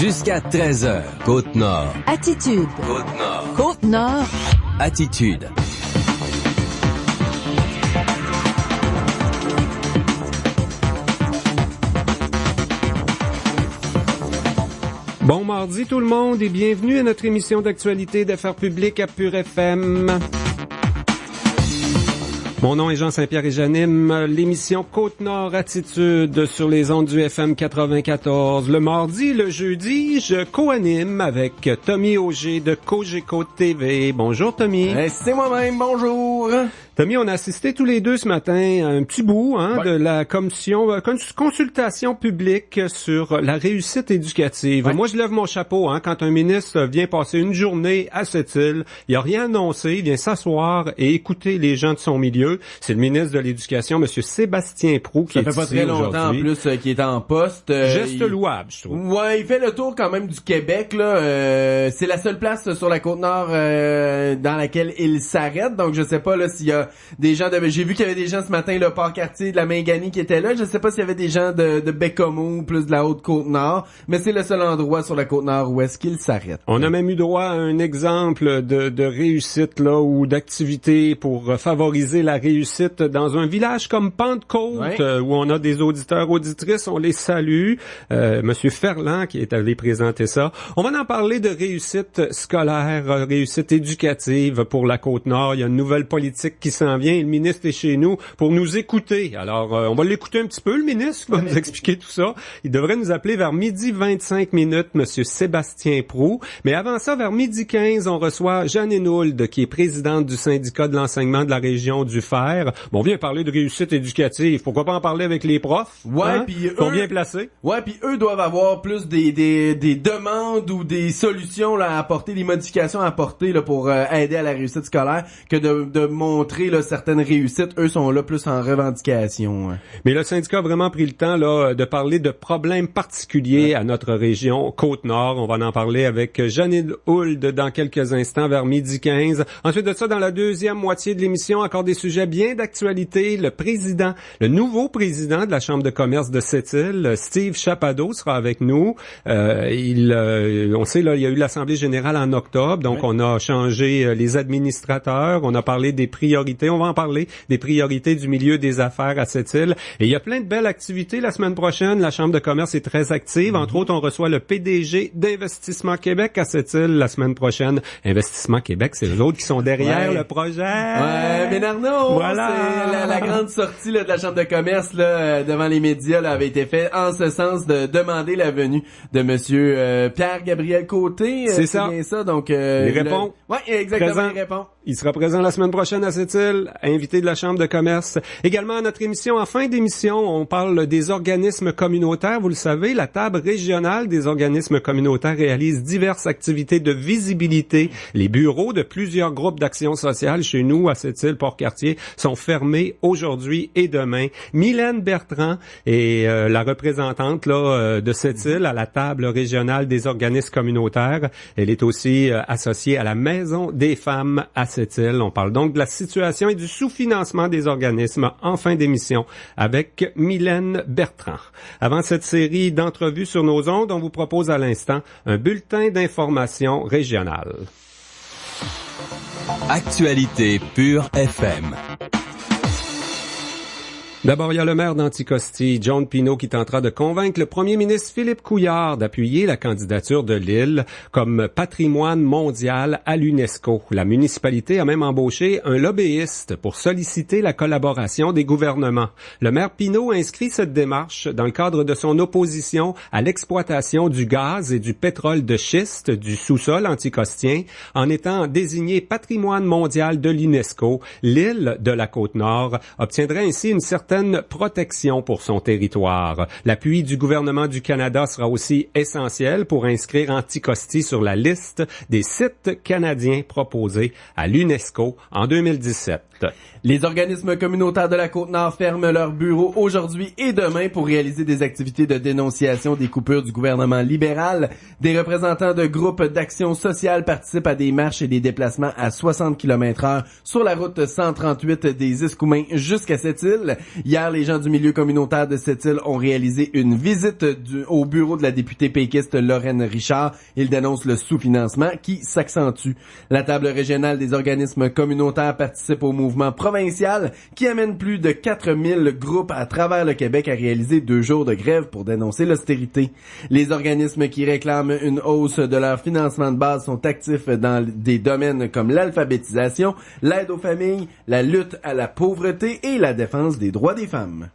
Jusqu'à 13h, Côte-Nord. Attitude. Côte-Nord. Côte-Nord. Attitude. Bon mardi tout le monde et bienvenue à notre émission d'actualité d'affaires publiques à Pure FM. Mon nom est Jean Saint-Pierre et j'anime l'émission Côte-Nord Attitude sur les ondes du FM 94. Le mardi, le jeudi, je co-anime avec Tommy Auger de Cogeco TV. Bonjour Tommy. C'est moi-même, bonjour. Tommy, on a assisté tous les deux ce matin à un petit bout de la consultation publique sur la réussite éducative. Ouais. Moi, je lève mon chapeau quand un ministre vient passer une journée à cette île, il a rien annoncé, il vient s'asseoir et écouter les gens de son milieu. C'est le ministre de l'Éducation, M. Sébastien Proulx, qui est ici aujourd'hui. Ça fait pas très longtemps en plus qu'il est en poste. Geste louable, je trouve. Ouais, il fait le tour quand même du Québec, là. C'est la seule place sur la Côte-Nord dans laquelle il s'arrête. Donc, je sais pas là s'il y a des gens j'ai vu qu'il y avait des gens ce matin, le Port-Cartier de la Mingani qui étaient là. Je sais pas s'il y avait des gens de Bécomo ou plus de la Haute-Côte-Nord, mais c'est le seul endroit sur la Côte-Nord où est-ce qu'il s'arrête. On a même eu droit à un exemple de réussite là ou d'activité pour favoriser la réussite dans un village comme Pentecôte, où on a des auditeurs, auditrices, on les salue. Monsieur Ferland qui est allé présenter ça. On va en parler de réussite scolaire, réussite éducative pour la Côte-Nord. Il y a une nouvelle politique qui s'en vient et le ministre est chez nous pour nous écouter. Alors, on va l'écouter un petit peu, le ministre va nous expliquer tout ça. Il devrait nous appeler vers 12h25, Monsieur Sébastien Proulx. Mais avant ça, vers 12h15, on reçoit Jeannine Hould, qui est présidente du syndicat de l'enseignement de la région du Fer. Bon, on vient parler de réussite éducative. Pourquoi pas en parler avec les profs? Puis eux, sont bien placés. Ouais, puis eux doivent avoir plus des demandes ou des solutions là à apporter, des modifications à apporter là pour aider à la réussite scolaire que de montrer là certaines réussites. Eux sont là plus en revendication. Mais le syndicat a vraiment pris le temps là de parler de problèmes particuliers à notre région Côte-Nord. On va en parler avec Jeannine Hould dans quelques instants vers 12h15. Ensuite de ça, dans la deuxième moitié de l'émission, encore des sujets bien d'actualité. Le nouveau président de la Chambre de commerce de Sept-Îles, Steve Chapado, sera avec nous. On sait là, il y a eu l'Assemblée générale en octobre, donc on a changé les administrateurs, on a parlé des priorités, on va en parler des priorités du milieu des affaires à Sept-Îles. Et il y a plein de belles activités la semaine prochaine. La Chambre de commerce est très active. Entre autres, on reçoit le PDG d'Investissement Québec à Sept-Îles la semaine prochaine. Investissement Québec, c'est eux autres qui sont derrière le projet. Ouais, Ménarnaud, voilà. C'est la grande sortie là, de la Chambre de commerce là, devant les médias là, avait été faite en ce sens de demander la venue de Monsieur Pierre-Gabriel Côté. C'est ça. Bien ça. Donc, il répond. Ouais, exactement, présent. il répond. Il sera présent la semaine prochaine à Sept-Îles, invité de la Chambre de commerce. Également à notre émission, en fin d'émission, on parle des organismes communautaires. Vous le savez, la table régionale des organismes communautaires réalise diverses activités de visibilité. Les bureaux de plusieurs groupes d'action sociale chez nous, à Sept-Îles, Port-Cartier, sont fermés aujourd'hui et demain. Mylène Bertrand est la représentante là de Sept-Îles à la table régionale des organismes communautaires. Elle est aussi associée à la Maison des femmes à Sept-Îles. On parle donc de la situation et du sous-financement des organismes en fin d'émission avec Mylène Bertrand. Avant cette série d'entrevues sur nos ondes, on vous propose à l'instant un bulletin d'information régionale. Actualité Pure FM. D'abord, il y a le maire d'Anticosti, John Pino, qui tentera de convaincre le premier ministre Philippe Couillard d'appuyer la candidature de l'île comme patrimoine mondial à l'UNESCO. La municipalité a même embauché un lobbyiste pour solliciter la collaboration des gouvernements. Le maire Pino inscrit cette démarche dans le cadre de son opposition à l'exploitation du gaz et du pétrole de schiste du sous-sol anticostien. En étant désigné patrimoine mondial de l'UNESCO, l'île de la Côte-Nord obtiendrait ainsi une certaine protection pour son territoire. L'appui du gouvernement du Canada sera aussi essentiel pour inscrire Anticosti sur la liste des sites canadiens proposés à l'UNESCO en 2017. Les organismes communautaires de la Côte-Nord ferment leurs bureaux aujourd'hui et demain pour réaliser des activités de dénonciation des coupures du gouvernement libéral. Des représentants de groupes d'action sociale participent à des marches et des déplacements à 60 km/h sur la route 138 des Escoumins jusqu'à Sept-Îles. Hier, les gens du milieu communautaire de Sept-Îles ont réalisé une visite au bureau de la députée péquiste Lorraine Richard. Ils dénoncent le sous-financement qui s'accentue. La table régionale des organismes communautaires participe au mouvement provincial qui amène plus de 4000 groupes à travers le Québec à réaliser 2 jours de grève pour dénoncer l'austérité. Les organismes qui réclament une hausse de leur financement de base sont actifs dans des domaines comme l'alphabétisation, l'aide aux familles, la lutte à la pauvreté et la défense des droits des femmes.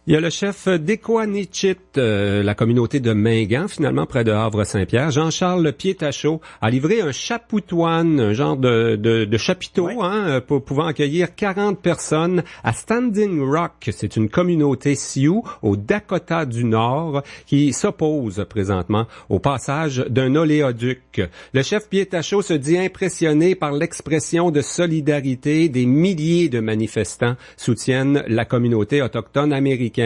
Il y a le chef d'Equanichit, la communauté de Mingan, finalement près de Havre-Saint-Pierre, Jean-Charles Pietachot, a livré un chapoutoine, un genre de chapiteau, pour pouvant accueillir 40 personnes à Standing Rock. C'est une communauté Sioux au Dakota du Nord qui s'oppose présentement au passage d'un oléoduc. Le chef Pietachot se dit impressionné par l'expression de solidarité des milliers de manifestants soutiennent la communauté autochtone américaine.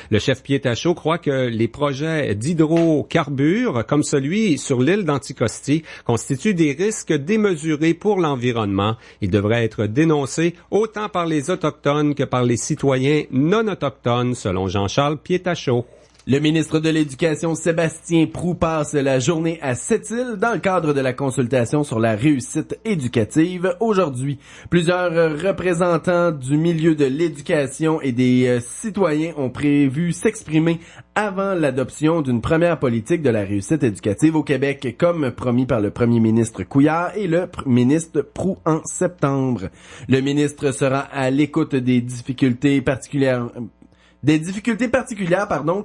Le chef Pietachot croit que les projets d'hydrocarbures, comme celui sur l'île d'Anticosti, constituent des risques démesurés pour l'environnement. Ils devraient être dénoncés autant par les Autochtones que par les citoyens non autochtones, selon Jean-Charles Pietachot. Le ministre de l'Éducation, Sébastien Proulx, passe la journée à Sept-Îles dans le cadre de la consultation sur la réussite éducative aujourd'hui. Plusieurs représentants du milieu de l'éducation et des citoyens ont prévu s'exprimer avant l'adoption d'une première politique de la réussite éducative au Québec, comme promis par le premier ministre Couillard et le ministre Proulx en septembre. Le ministre sera à l'écoute des difficultés particulières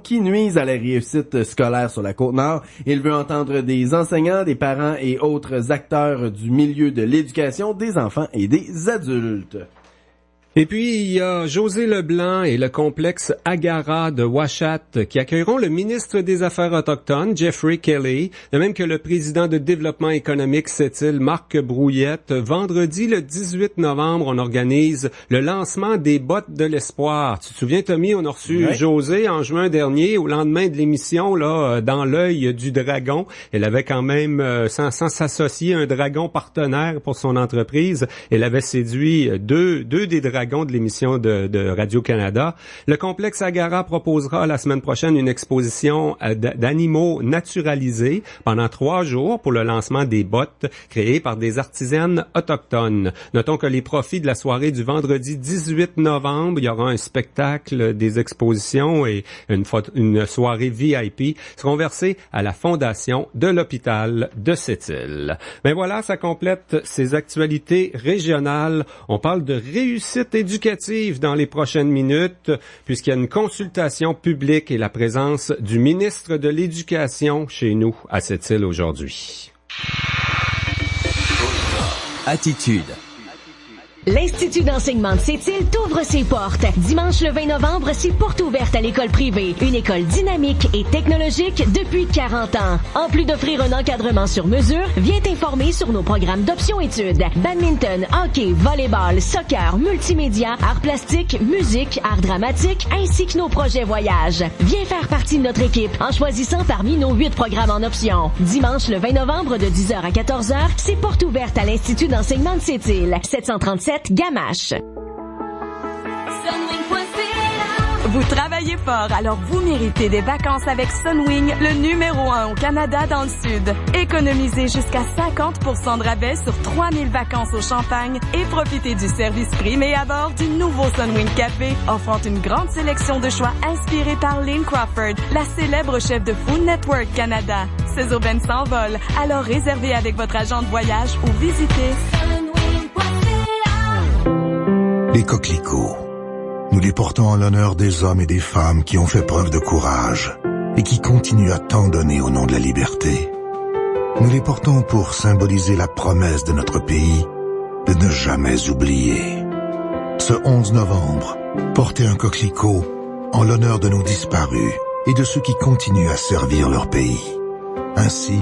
qui nuisent à la réussite scolaire sur la Côte-Nord. Il veut entendre des enseignants, des parents et autres acteurs du milieu de l'éducation, des enfants et des adultes. Et puis, il y a José Leblanc et le complexe Agara de Ouachat qui accueilleront le ministre des Affaires autochtones, Jeffrey Kelly, de même que le président de développement économique Sept-Îles, Marc Brouillette. Vendredi, le 18 novembre, on organise le lancement des bottes de l'espoir. Tu te souviens, Tommy, on a reçu José en juin dernier, au lendemain de l'émission, là, dans l'œil du dragon. Elle avait quand même, sans s'associer, un dragon partenaire pour son entreprise. Elle avait séduit deux des dragons de l'émission de Radio-Canada. Le complexe Agara proposera la semaine prochaine une exposition d'animaux naturalisés pendant 3 jours pour le lancement des bottes créées par des artisanes autochtones. Notons que les profits de la soirée du vendredi 18 novembre, il y aura un spectacle, des expositions et une soirée VIP seront versés à la fondation de l'hôpital de Sept-Îles. Ben voilà, ça complète ces actualités régionales. On parle de réussite éducative dans les prochaines minutes, puisqu'il y a une consultation publique et la présence du ministre de l'Éducation chez nous à Sept-Îles aujourd'hui. Attitude. L'Institut d'enseignement de Sept-Îles t'ouvre ses portes. Dimanche le 20 novembre, c'est porte ouverte à l'école privée. Une école dynamique et technologique depuis 40 ans. En plus d'offrir un encadrement sur mesure, viens t'informer sur nos programmes d'options-études. Badminton, hockey, volleyball, soccer, multimédia, arts plastiques, musique, arts dramatiques, ainsi que nos projets voyages. Viens faire partie de notre équipe en choisissant parmi nos 8 programmes en options. Dimanche le 20 novembre de 10h à 14h, c'est porte ouverte à l'Institut d'enseignement de Sept-Îles. 737 Gamache. Vous travaillez fort, alors vous méritez des vacances avec Sunwing, le numéro 1 au Canada dans le Sud. Économisez jusqu'à 50% de rabais sur 3000 vacances au Champagne et profitez du service primé à bord du nouveau Sunwing Café, offrant une grande sélection de choix inspirés par Lynn Crawford, la célèbre chef de Food Network Canada. Ces aubaines s'envolent, alors réservez avec votre agent de voyage ou visitez Les coquelicots. Nous les portons en l'honneur des hommes et des femmes qui ont fait preuve de courage et qui continuent à tant donner au nom de la liberté. Nous les portons pour symboliser la promesse de notre pays de ne jamais oublier. Ce 11 novembre, portez un coquelicot en l'honneur de nos disparus et de ceux qui continuent à servir leur pays. Ainsi,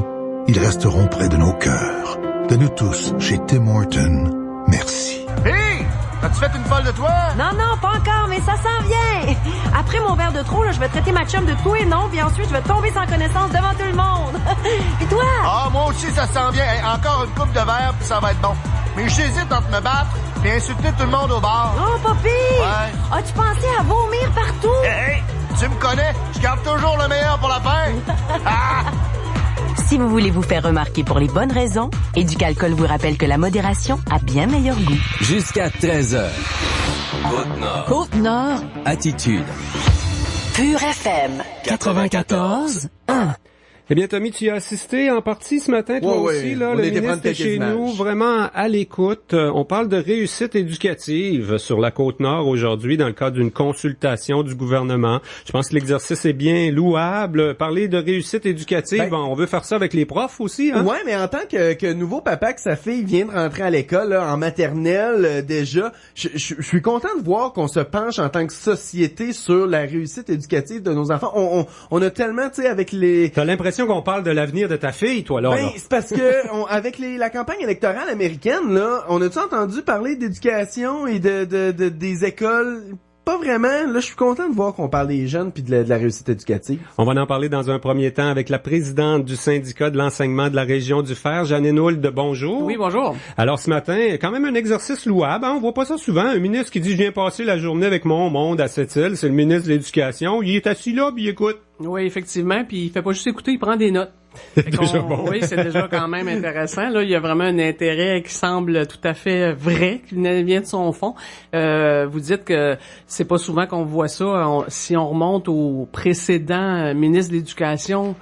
ils resteront près de nos cœurs. De nous tous, chez Tim Hortons, merci. Hey! As-tu fait une folle de toi? Non, pas encore, mais ça s'en vient. Après mon verre de trop, là, je vais traiter ma chum de tout et non, puis ensuite, je vais tomber sans connaissance devant tout le monde. Et toi? Ah, moi aussi, ça s'en vient. Hey, encore une coupe de verre, puis ça va être bon. Mais j'hésite entre me battre et insulter tout le monde au bar. Oh, papy! Ouais. As-tu pensé à vomir partout? Hey, tu me connais, je garde toujours le meilleur pour la fin. Ah! Si vous voulez vous faire remarquer pour les bonnes raisons, Éducalcool vous rappelle que la modération a bien meilleur goût. Jusqu'à 13h. Côte-Nord. Côte-Nord. Attitude. Pure FM. 94. 1. Eh bien, Tommy, tu y as assisté en partie ce matin, toi aussi, là. On Le était prendre ministre est quelques chez images. nous, vraiment à l'écoute. On parle de réussite éducative sur la Côte-Nord aujourd'hui dans le cadre d'une consultation du gouvernement. Je pense que l'exercice est bien louable. Parler de réussite éducative, on veut faire ça avec les profs aussi, hein? Ouais, mais en tant que nouveau papa que sa fille vient de rentrer à l'école, là, en maternelle déjà, je suis content de voir qu'on se penche en tant que société sur la réussite éducative de nos enfants. On a tellement, tu sais, avec les... T'as l'impression qu'on parle de l'avenir de ta fille, toi, là? Ben, c'est parce que avec la campagne électorale américaine, là, on a-tu entendu parler d'éducation et des écoles? Pas vraiment. Là, je suis content de voir qu'on parle des jeunes puis de la réussite éducative. On va en parler dans un premier temps avec la présidente du syndicat de l'enseignement de la région du Fer, Jeannine Hould. Bonjour. Oui, bonjour. Alors, ce matin, quand même un exercice louable. Hein? On voit pas ça souvent. Un ministre qui dit « Je viens passer la journée avec mon monde à Sept-Îles », c'est le ministre de l'Éducation. Il est assis là, puis il écoute. Oui, effectivement, puis il fait pas juste écouter, il prend des notes. Déjà bon. Oui, c'est déjà quand même intéressant. Là, il y a vraiment un intérêt qui semble tout à fait vrai, qui vient de son fond. Vous dites que c'est pas souvent qu'on voit ça. Si on remonte au précédent ministre de l'Éducation,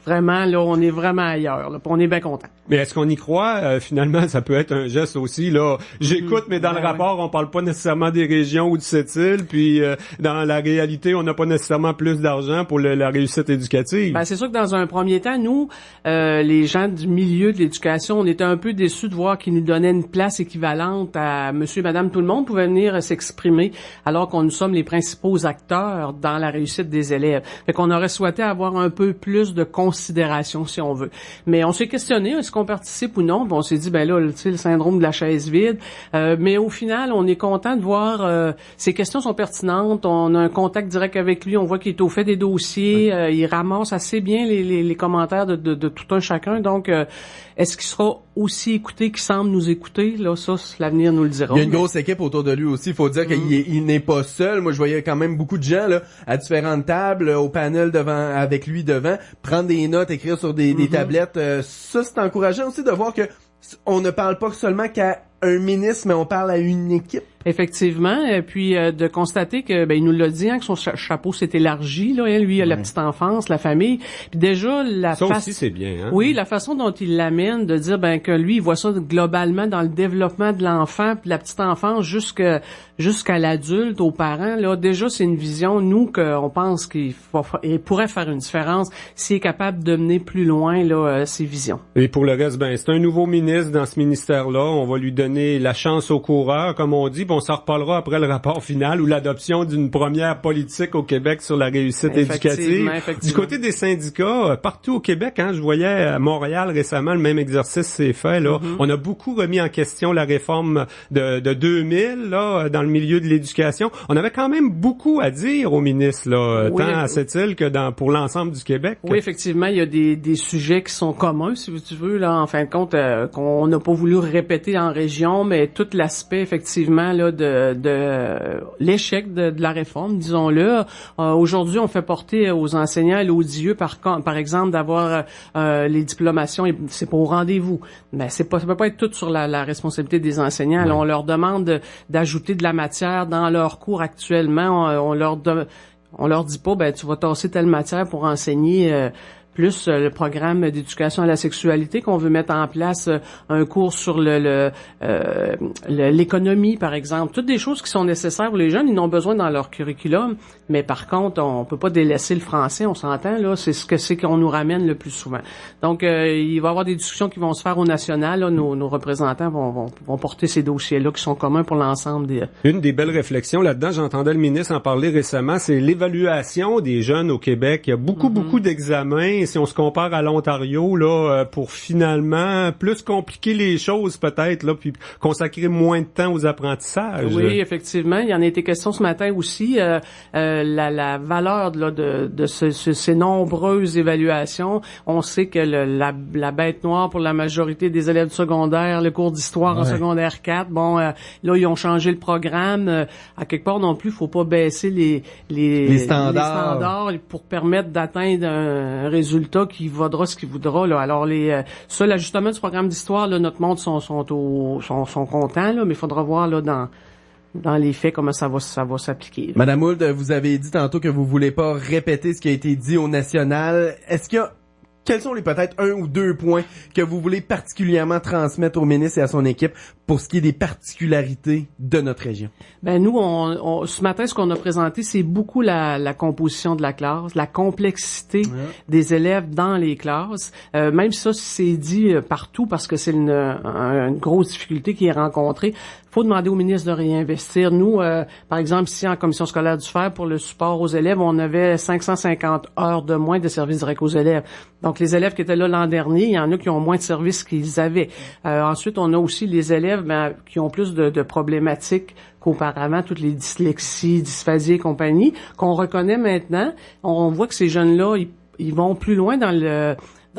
vraiment, là, on est vraiment ailleurs. Là, on est bien content. Mais est-ce qu'on y croit? Finalement, ça peut être un geste aussi. Là, j'écoute, mais dans le rapport, on parle pas nécessairement des régions ou de Sept-Îles. Puis dans la réalité, on n'a pas nécessairement plus d'argent pour la réussite éducative. Ben, c'est sûr que dans un premier temps, nous, les gens du milieu de l'éducation, on était un peu déçus de voir qu'ils nous donnaient une place équivalente à monsieur et madame tout le monde pouvait venir s'exprimer, alors qu'on nous sommes les principaux acteurs dans la réussite des élèves. Fait qu'on aurait souhaité avoir un peu plus de considération, si on veut. Mais on s'est questionné, est-ce qu'on participe ou non? Bon, on s'est dit, ben là, tu sais, le syndrome de la chaise vide. Mais au final, on est content de voir, ces questions sont pertinentes, on a un contact direct avec lui, on voit qu'il est au fait des dossiers, il ramasse assez bien les commentaires de tout un chacun. Donc, est-ce qu'il sera aussi écouté qu'il semble nous écouter? Là, ça, l'avenir nous le dira. Il y a une grosse équipe autour de lui aussi. Il faut dire qu'il n'est pas seul. Moi, je voyais quand même beaucoup de gens là à différentes tables, au panel devant, avec lui devant, prendre des notes, écrire sur des tablettes. Ça, c'est encourageant aussi de voir que on ne parle pas seulement qu'à un ministre, mais on parle à une équipe. Effectivement, et puis de constater que il nous l'a dit, hein, que son chapeau s'est élargi là, hein, lui il a la petite enfance, la famille, puis déjà ça aussi c'est bien, hein. Oui, la façon dont il l'amène de dire que lui il voit ça globalement dans le développement de l'enfant, puis la petite enfance jusqu'à l'adulte, aux parents là, déjà c'est une vision nous qu'on pense qu'il pourrait faire une différence s'il est capable de mener plus loin là ses visions. Et pour le reste, c'est un nouveau ministre dans ce ministère-là, on va lui donner la chance au coureur comme on dit. On s'en reparlera après le rapport final ou l'adoption d'une première politique au Québec sur la réussite éducative. Du côté des syndicats, partout au Québec, hein, je voyais à Montréal récemment, le même exercice s'est fait. Là, on a beaucoup remis en question la réforme de 2000 là dans le milieu de l'éducation. On avait quand même beaucoup à dire au ministre là, tant à Sept-Îles que pour l'ensemble du Québec. Oui, effectivement, il y a des sujets qui sont communs, si tu veux là, en fin de compte, qu'on n'a pas voulu répéter en région, mais tout l'aspect effectivement là de l'échec de la réforme, disons-le. Aujourd'hui, on fait porter aux enseignants l'odieux, par exemple, d'avoir les diplomations, c'est pas au rendez-vous. Mais ça peut pas être tout sur la responsabilité des enseignants. Là, on leur demande d'ajouter de la matière dans leurs cours actuellement. On leur dit pas, tu vas tasser telle matière pour enseigner plus le programme d'éducation à la sexualité qu'on veut mettre en place, un cours sur l'économie, par exemple. Toutes des choses qui sont nécessaires pour les jeunes, ils en ont besoin dans leur curriculum, mais par contre, on peut pas délaisser le français, on s'entend, là, c'est ce que c'est qu'on nous ramène le plus souvent. Donc, il va y avoir des discussions qui vont se faire au national, là, nos représentants vont porter ces dossiers-là qui sont communs pour l'ensemble des... Une des belles réflexions là-dedans, j'entendais le ministre en parler récemment, c'est l'évaluation des jeunes au Québec. Il y a beaucoup d'examens si on se compare à l'Ontario, là, pour finalement plus compliquer les choses peut-être, là, puis consacrer moins de temps aux apprentissages. Oui, effectivement. Il y en a été question ce matin aussi. La valeur là, de ces nombreuses évaluations. On sait que la bête noire pour la majorité des élèves du secondaire, le cours d'histoire en secondaire 4, là, ils ont changé le programme. À quelque part non plus, faut pas baisser les standards pour permettre d'atteindre un résultat qui vaudra ce qu'il voudra. Là. Alors l'ajustement du programme d'histoire, là, notre monde sont contents, là, mais il faudra voir là dans les faits comment ça va s'appliquer. Madame Ould, vous avez dit tantôt que vous voulez pas répéter ce qui a été dit au national. Quels sont peut-être 1 ou 2 points que vous voulez particulièrement transmettre au ministre et à son équipe pour ce qui est des particularités de notre région? Ben nous, ce matin, ce qu'on a présenté, c'est beaucoup la composition de la classe, la complexité des élèves dans les classes. Même ça, c'est dit partout parce que c'est une grosse difficulté qui est rencontrée. Faut demander au ministre de réinvestir. Nous, par exemple, ici, en commission scolaire du Fer, pour le support aux élèves, on avait 550 heures de moins de services directs aux élèves. Donc, les élèves qui étaient là l'an dernier, il y en a qui ont moins de services qu'ils avaient. Ensuite, on a aussi les élèves qui ont plus de problématiques qu'auparavant, toutes les dyslexies, dysphasies et compagnie, qu'on reconnaît maintenant. On voit que ces jeunes-là, ils vont plus loin dans le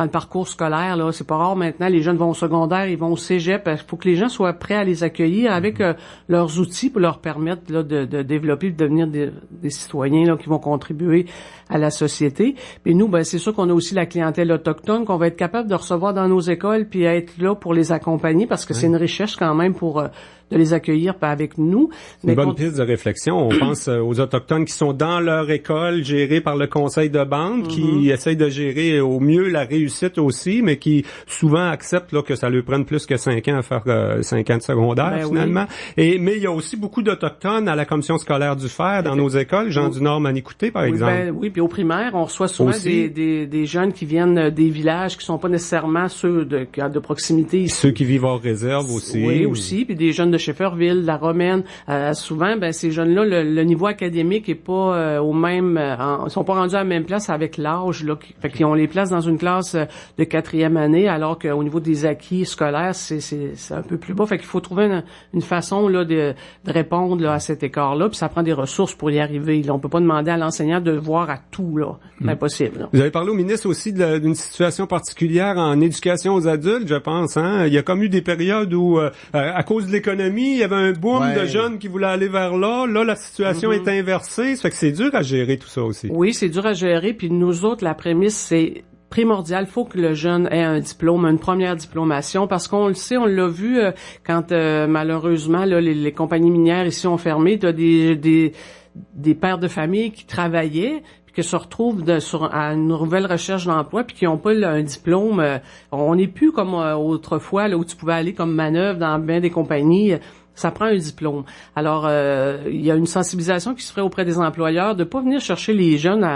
parcours scolaire, là, c'est pas rare maintenant, les jeunes vont au secondaire, ils vont au cégep, il faut que les gens soient prêts à les accueillir avec leurs outils pour leur permettre là, de développer, de devenir des citoyens là, qui vont contribuer à la société. Puis nous, c'est sûr qu'on a aussi la clientèle autochtone qu'on va être capable de recevoir dans nos écoles puis être là pour les accompagner parce que c'est une richesse quand même pour de les accueillir avec nous. C'est une bonne piste de réflexion. On pense aux Autochtones qui sont dans leur école, gérée par le conseil de bande, qui essayent de gérer au mieux la réussite aussi, mais qui souvent acceptent là, que ça leur prenne plus que 5 ans à faire 5 ans de secondaire, finalement. Oui. Mais il y a aussi beaucoup d'Autochtones à la commission scolaire du Fer dans nos écoles, Jean du Nord Manicouté, par exemple. Oui, puis au primaire, on reçoit souvent des jeunes qui viennent des villages qui sont pas nécessairement ceux de proximité ici. Ceux qui vivent hors réserve aussi. Oui, aussi, puis des jeunes de Shefferville, la Romaine. Souvent, ces jeunes-là, le niveau académique est pas au même... ils sont pas rendus à la même place avec l'âge. Là, fait qu'ils ont les places dans une classe de 4e année, alors qu'au niveau des acquis scolaires, c'est un peu plus bas. Fait qu'il faut trouver une façon là de répondre là, à cet écart-là, puis ça prend des ressources pour y arriver. Là, on peut pas demander à l'enseignant de voir à tout, là. C'est impossible. Là. Vous avez parlé au ministre aussi d'une situation particulière en éducation aux adultes, je pense. Hein? Il y a comme eu des périodes où, à cause de l'économie, il y avait un boom de jeunes qui voulaient aller vers là. Là, la situation est inversée. Ça fait que c'est dur à gérer tout ça aussi. Oui, c'est dur à gérer. Puis nous autres, la prémisse, c'est primordial. Il faut que le jeune ait un diplôme, une première diplomation, parce qu'on le sait, on l'a vu quand malheureusement là, les compagnies minières ici ont fermé. T'as des pères de famille qui travaillaient qui se retrouvent à une nouvelle recherche d'emploi puis qui n'ont pas un diplôme. On n'est plus comme autrefois là où tu pouvais aller comme manœuvre dans bien des compagnies. Ça prend un diplôme. Alors, il y a une sensibilisation qui se ferait auprès des employeurs de pas venir chercher les jeunes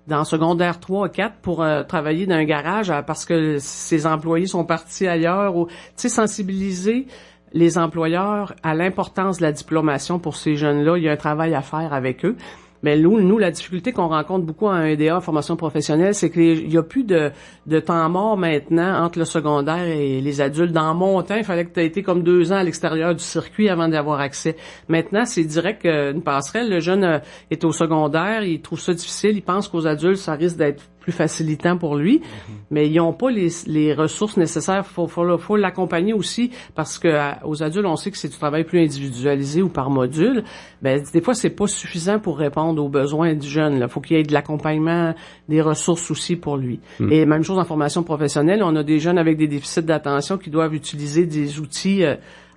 dans secondaire 3 4 pour travailler dans un garage parce que ces employés sont partis ailleurs. Tu sais, sensibiliser les employeurs à l'importance de la diplomation pour ces jeunes-là. Il y a un travail à faire avec eux. Mais nous, la difficulté qu'on rencontre beaucoup en EDA, en formation professionnelle, c'est qu'il y a plus de temps mort maintenant entre le secondaire et les adultes. Dans mon temps, il fallait que tu aies été comme 2 ans à l'extérieur du circuit avant d'y avoir accès. Maintenant, c'est direct une passerelle. Le jeune est au secondaire, il trouve ça difficile, il pense qu'aux adultes, ça risque d'être plus facilitant pour lui, mais ils n'ont pas les ressources nécessaires. Faut l'accompagner aussi parce que aux adultes, on sait que c'est du travail plus individualisé ou par module. Des fois, c'est pas suffisant pour répondre aux besoins du jeune. Là, faut qu'il y ait de l'accompagnement, des ressources aussi pour lui. Et même chose en formation professionnelle, on a des jeunes avec des déficits d'attention qui doivent utiliser des outils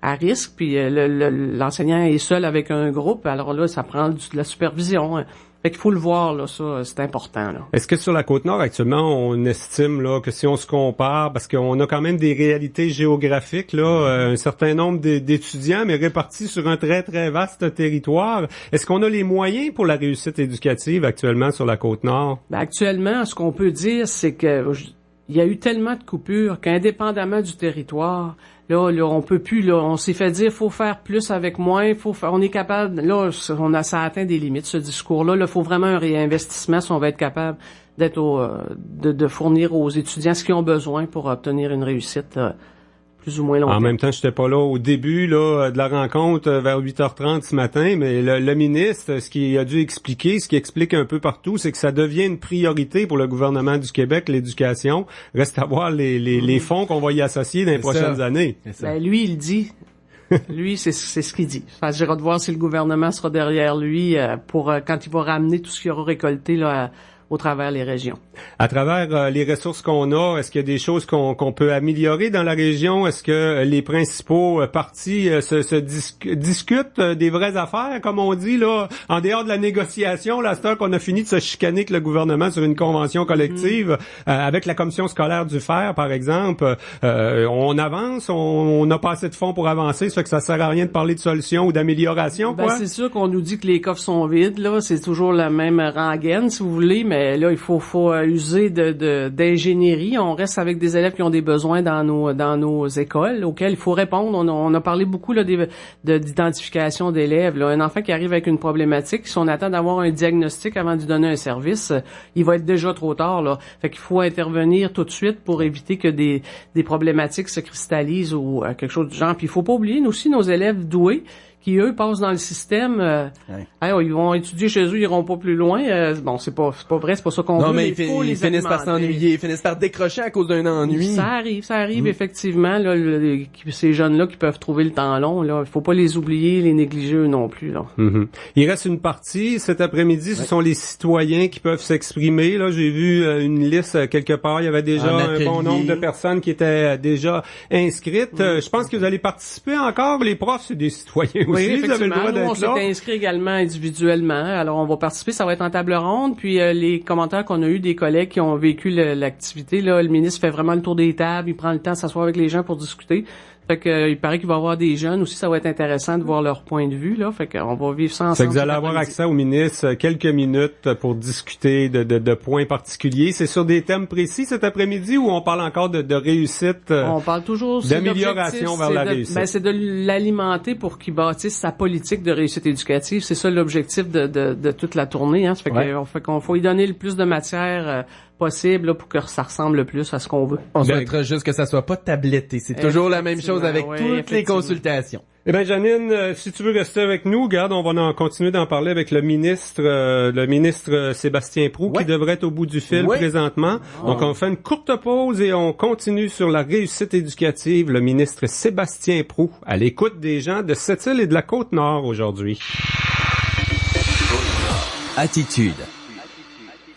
à risque, puis l'enseignant est seul avec un groupe. Alors là, ça prend de la supervision. Fait qu'il faut le voir, là, ça, c'est important, là. Est-ce que sur la Côte-Nord, actuellement, on estime, là, que si on se compare, parce qu'on a quand même des réalités géographiques, là, un certain nombre d'étudiants, mais répartis sur un très, très vaste territoire, est-ce qu'on a les moyens pour la réussite éducative actuellement sur la Côte-Nord? Actuellement, ce qu'on peut dire, c'est que il y a eu tellement de coupures qu'indépendamment du territoire, là, on peut plus, là, on s'est fait dire, faut faire plus avec moins, on est capable, là, ça atteint des limites, ce discours-là, là, faut vraiment un réinvestissement si on va être capable de fournir aux étudiants ce qu'ils ont besoin pour obtenir une réussite plus ou moins longtemps. En même temps, j'étais pas là au début là de la rencontre vers 8h30 ce matin, mais le ministre, ce qu'il a dû expliquer, ce qu'il explique un peu partout, c'est que ça devient une priorité pour le gouvernement du Québec, l'éducation. Reste à voir les fonds qu'on va y associer dans les prochaines années. Ben, lui, il dit. Lui, c'est ce qu'il dit. J'ai hâte de voir si le gouvernement sera derrière lui pour quand il va ramener tout ce qu'il aura récolté là au travers les régions. À travers les ressources qu'on a, est-ce qu'il y a des choses qu'on peut améliorer dans la région? Est-ce que les principaux partis discutent des vraies affaires, comme on dit, là, en dehors de la négociation, là, c'est qu'on a fini de se chicaner avec le gouvernement sur une convention collective, avec la commission scolaire du FER, par exemple, on avance, on n'a pas assez de fonds pour avancer, ça fait que ça sert à rien de parler de solutions ou d'amélioration, quoi? Ben, c'est sûr qu'on nous dit que les coffres sont vides, là, c'est toujours la même rengaine, si vous voulez, mais là, il faut user d'ingénierie. On reste avec des élèves qui ont des besoins dans nos écoles auxquels il faut répondre. On a parlé beaucoup là d'identification d'élèves. Là. Un enfant qui arrive avec une problématique, si on attend d'avoir un diagnostic avant de lui donner un service, il va être déjà trop tard. Là. Fait qu'il faut intervenir tout de suite pour éviter que des problématiques se cristallisent ou quelque chose du genre. Puis il faut pas oublier aussi nos élèves doués qui, eux, passent dans le système, ils vont étudier chez eux, ils iront pas plus loin. Bon, c'est pas vrai, c'est pas ça qu'on veut. Non, mais ils finissent par s'ennuyer, ils finissent par décrocher à cause d'un ennui. Ça arrive, effectivement, là, ces jeunes-là qui peuvent trouver le temps long, là. Il faut pas les oublier, les négliger eux non plus, là. Mm-hmm. Il reste une partie, cet après-midi, ce sont les citoyens qui peuvent s'exprimer, là. J'ai vu une liste quelque part, il y avait déjà un bon nombre de personnes qui étaient déjà inscrites. Je pense que vous allez participer encore, les profs, c'est des citoyens oui, aussi, vous avez le droit d'être là. On s'est inscrit également individuellement. Alors, on va participer. Ça va être en table ronde. Puis, les commentaires qu'on a eu des collègues qui ont vécu l'activité, là, le ministre fait vraiment le tour des tables. Il prend le temps de s'asseoir avec les gens pour discuter. Fait que, il paraît qu'il va y avoir des jeunes aussi. Ça va être intéressant de voir leur point de vue, là. Fait qu'on va vivre ça ensemble. Fait que vous allez avoir accès au ministre quelques minutes pour discuter de points particuliers. C'est sur des thèmes précis cet après-midi ou on parle encore de réussite? On parle toujours d'amélioration vers la réussite. Ben, c'est de l'alimenter pour qu'il bâtisse sa politique de réussite éducative. C'est ça l'objectif de toute la tournée, hein. Ça fait qu'on faut y donner le plus de matière, possible là, pour que ça ressemble le plus à ce qu'on veut. On souhaitera juste que ça soit pas tabletté. C'est toujours la même chose avec toutes les consultations. Eh bien, Janine, si tu veux rester avec nous, regarde, on va continuer d'en parler avec le ministre Sébastien Proulx, qui devrait être au bout du fil présentement. Donc, on fait une courte pause et on continue sur la réussite éducative. Le ministre Sébastien Proulx, à l'écoute des gens de Sept-Îles et de la Côte-Nord aujourd'hui. Attitude.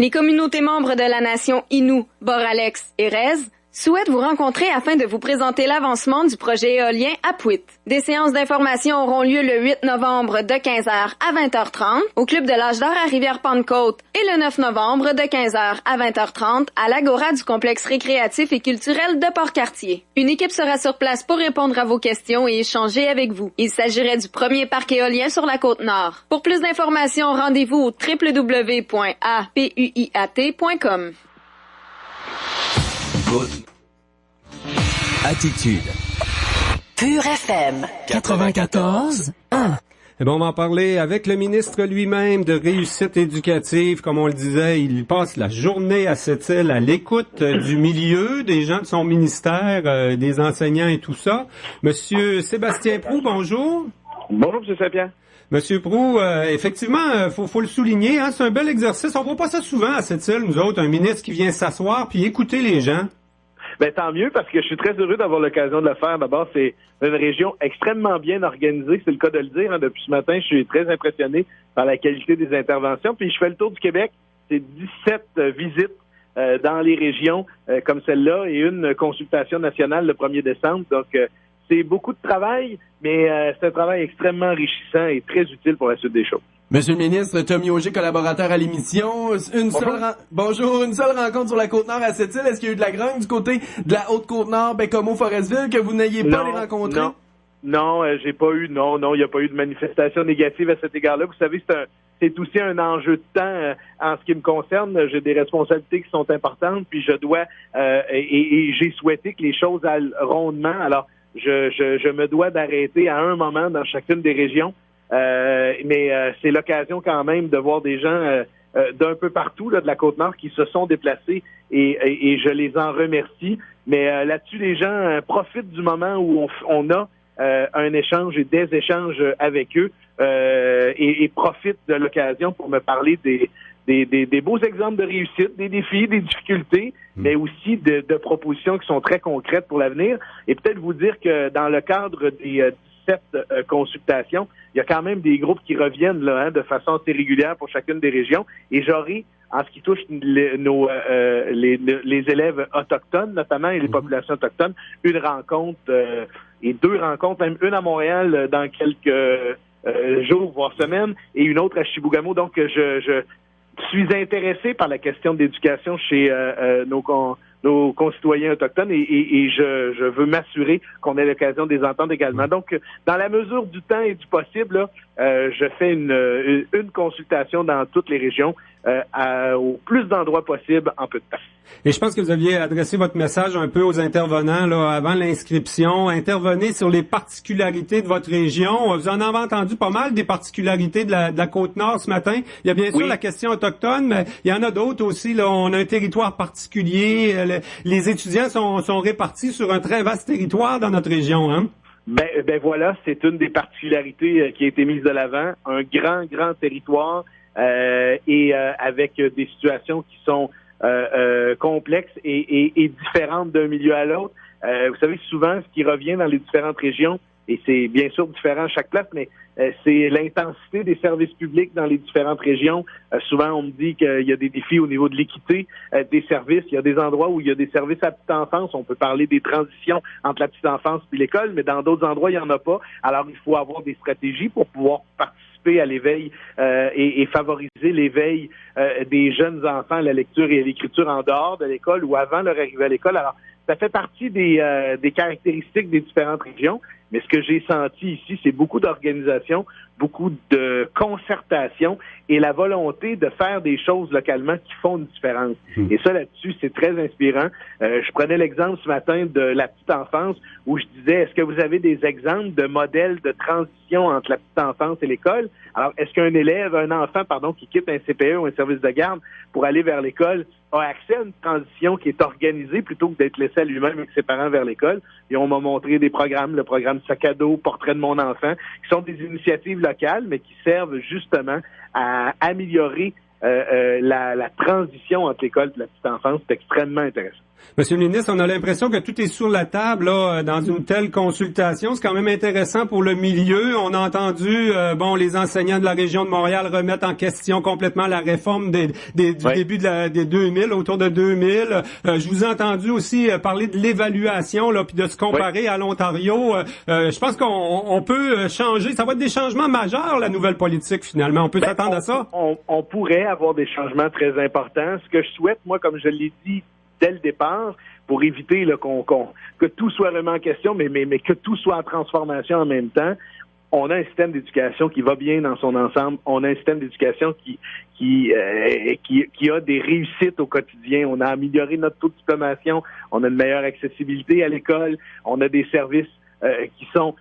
Les communautés membres de la nation Innu, Boralex et Rez souhaitent vous rencontrer afin de vous présenter l'avancement du projet éolien Apuiat. Des séances d'information auront lieu le 8 novembre de 15h à 20h30 au Club de l'Âge d'Or à Rivière-Pentecôte et le 9 novembre de 15h à 20h30 à l'Agora du complexe récréatif et culturel de Port-Cartier. Une équipe sera sur place pour répondre à vos questions et échanger avec vous. Il s'agirait du premier parc éolien sur la Côte-Nord. Pour plus d'informations, rendez-vous au www.apuiat.com. Attitude. Pure FM 94.1. Eh bien, on va en parler avec le ministre lui-même de réussite éducative. Comme on le disait, il passe la journée à Sept-Îles à l'écoute du milieu, des gens de son ministère, des enseignants et tout ça. Monsieur Sébastien Proulx, bonjour. Bonjour, M. Sapien. Monsieur Proulx, effectivement, faut le souligner, hein, c'est un bel exercice. On voit pas ça souvent à Sept-Îles, nous autres, un ministre qui vient s'asseoir puis écouter les gens. Ben tant mieux, parce que je suis très heureux d'avoir l'occasion de le faire. D'abord, c'est une région extrêmement bien organisée, c'est le cas de le dire. Hein. Depuis ce matin, je suis très impressionné par la qualité des interventions. Puis je fais le tour du Québec, c'est 17 visites dans les régions comme celle-là et une consultation nationale le 1er décembre. Donc, c'est beaucoup de travail, mais c'est un travail extrêmement enrichissant et très utile pour la suite des choses. Monsieur le ministre, Tommy Auger, collaborateur à l'émission. Une seule rencontre sur la Côte-Nord à Sept-Îles. Est-ce qu'il y a eu de la grogne du côté de la Haute-Côte-Nord, Bécomo-Forestville, que vous n'ayez pas les rencontrés? Non, j'ai pas eu, il n'y a pas eu de manifestation négative à cet égard-là. Vous savez, c'est aussi un enjeu de temps en ce qui me concerne. J'ai des responsabilités qui sont importantes, puis je dois, et j'ai souhaité que les choses aillent rondement. Alors, je me dois d'arrêter à un moment dans chacune des régions. Mais c'est l'occasion quand même de voir des gens d'un peu partout là, de la Côte-Nord qui se sont déplacés et je les en remercie. Mais là-dessus, les gens profitent du moment où on a un échange et des échanges avec eux et profitent de l'occasion pour me parler des beaux exemples de réussite, des défis, des difficultés, mais aussi de propositions qui sont très concrètes pour l'avenir. Et peut-être vous dire que dans le cadre des 17 consultations, il y a quand même des groupes qui reviennent là, de façon assez régulière pour chacune des régions. Et j'aurai, en ce qui touche les élèves autochtones, notamment, et les populations autochtones, une rencontre et 2 rencontres, même une à Montréal dans quelques jours, voire semaines, et une autre à Chibougamau. Donc, je suis intéressé par la question de l'éducation chez nos concitoyens autochtones et je veux m'assurer qu'on ait l'occasion de les entendre également. Donc, dans la mesure du temps et du possible, là, je fais une consultation dans toutes les régions au plus d'endroits possible en peu de temps. Et je pense que vous aviez adressé votre message un peu aux intervenants là avant l'inscription. Intervenez sur les particularités de votre région. Vous en avez entendu pas mal des particularités de la Côte-Nord ce matin. Il y a bien sûr la question autochtone, mais il y en a d'autres aussi. Là, on a un territoire particulier. Les étudiants sont répartis sur un très vaste territoire dans notre région, hein? Ben voilà, c'est une des particularités qui a été mise de l'avant. Un grand territoire et avec des situations qui sont complexes et différentes d'un milieu à l'autre. Vous savez, souvent, ce qui revient dans les différentes régions, et c'est bien sûr différent à chaque place, mais c'est l'intensité des services publics dans les différentes régions. Souvent, on me dit qu'il y a des défis au niveau de l'équité des services. Il y a des endroits où il y a des services à la petite enfance. On peut parler des transitions entre la petite enfance et l'école, mais dans d'autres endroits, il n'y en a pas. Alors, il faut avoir des stratégies pour pouvoir participer à l'éveil et favoriser l'éveil des jeunes enfants à la lecture et à l'écriture en dehors de l'école ou avant leur arrivée à l'école. Alors, ça fait partie des caractéristiques des différentes régions. Mais ce que j'ai senti ici, c'est beaucoup d'organisation, beaucoup de concertation et la volonté de faire des choses localement qui font une différence. Et ça, là-dessus, c'est très inspirant. Je prenais l'exemple ce matin de la petite enfance où je disais, est-ce que vous avez des exemples de modèles de transition entre la petite enfance et l'école? Alors, est-ce qu'un enfant, qui quitte un CPE ou un service de garde pour aller vers l'école a accès à une transition qui est organisée plutôt que d'être laissé à lui-même avec ses parents vers l'école? Et on m'a montré des programmes, le programme Sac à dos, Portrait de mon enfant, qui sont des initiatives locales, mais qui servent justement à améliorer la transition entre l'école et la petite enfance. C'est extrêmement intéressant. Monsieur le ministre, on a l'impression que tout est sur la table là, dans une telle consultation. C'est quand même intéressant pour le milieu. On a entendu les enseignants de la région de Montréal remettre en question complètement la réforme du début des 2000, autour de 2000. Je vous ai entendu aussi parler de l'évaluation là, puis de se comparer à l'Ontario. Je pense qu'on peut changer. Ça va être des changements majeurs, la nouvelle politique, finalement. On peut s'attendre à ça? On pourrait avoir des changements très importants. Ce que je souhaite, moi, comme je l'ai dit dès le départ, pour éviter là, que tout soit vraiment en question, mais que tout soit en transformation en même temps. On a un système d'éducation qui va bien dans son ensemble. On a un système d'éducation qui a des réussites au quotidien. On a amélioré notre taux de diplomation. On a une meilleure accessibilité à l'école. On a des services qui sont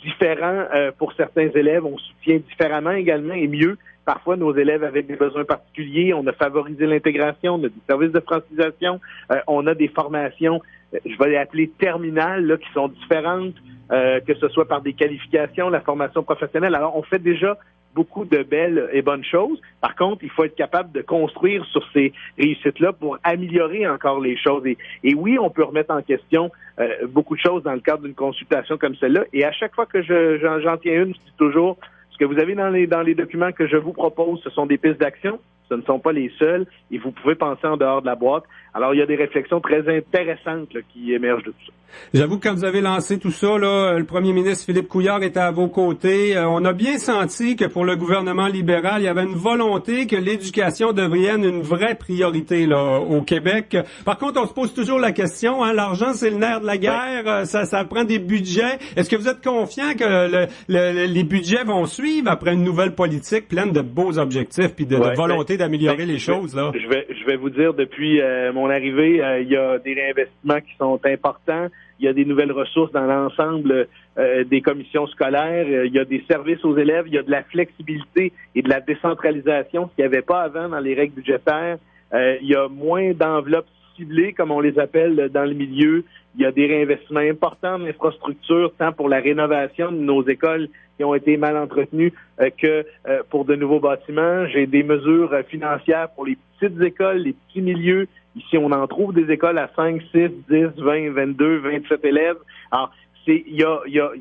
différents pour certains élèves. On soutient différemment également et mieux parfois nos élèves avec des besoins particuliers. On a favorisé l'intégration, on a des services de francisation, on a des formations, je vais les appeler terminales, là, qui sont différentes, que ce soit par des qualifications, la formation professionnelle. Alors, on fait déjà beaucoup de belles et bonnes choses. Par contre, il faut être capable de construire sur ces réussites-là pour améliorer encore les choses. Et oui, on peut remettre en question beaucoup de choses dans le cadre d'une consultation comme celle-là. Et à chaque fois que j'en tiens une, je dis toujours, ce que vous avez dans les documents que je vous propose, ce sont des pistes d'action. Ce ne sont pas les seuls et vous pouvez penser en dehors de la boîte. Alors, il y a des réflexions très intéressantes là, qui émergent de tout ça. J'avoue que quand vous avez lancé tout ça, là, le premier ministre Philippe Couillard était à vos côtés. On a bien senti que pour le gouvernement libéral, il y avait une volonté que l'éducation devienne une vraie priorité là, au Québec. Par contre, on se pose toujours la question, l'argent, c'est le nerf de la guerre, ça prend des budgets. Est-ce que vous êtes confiant que les budgets vont suivre après une nouvelle politique pleine de beaux objectifs puis de volonté d'améliorer les choses là? Je vais vous dire, depuis mon mon arrivée, il y a des réinvestissements qui sont importants. Il y a des nouvelles ressources dans l'ensemble des commissions scolaires. Il y a des services aux élèves. Il y a de la flexibilité et de la décentralisation, ce qu'il n'y avait pas avant dans les règles budgétaires. Il y a moins d'enveloppes ciblées, comme on les appelle dans le milieu. Il y a des réinvestissements importants en infrastructure, tant pour la rénovation de nos écoles qui ont été mal entretenues que pour de nouveaux bâtiments. J'ai des mesures financières pour les petites écoles, les petits milieux. Ici, on en trouve des écoles à 5, 6, 10, 20, 22, 27 élèves. Alors, il y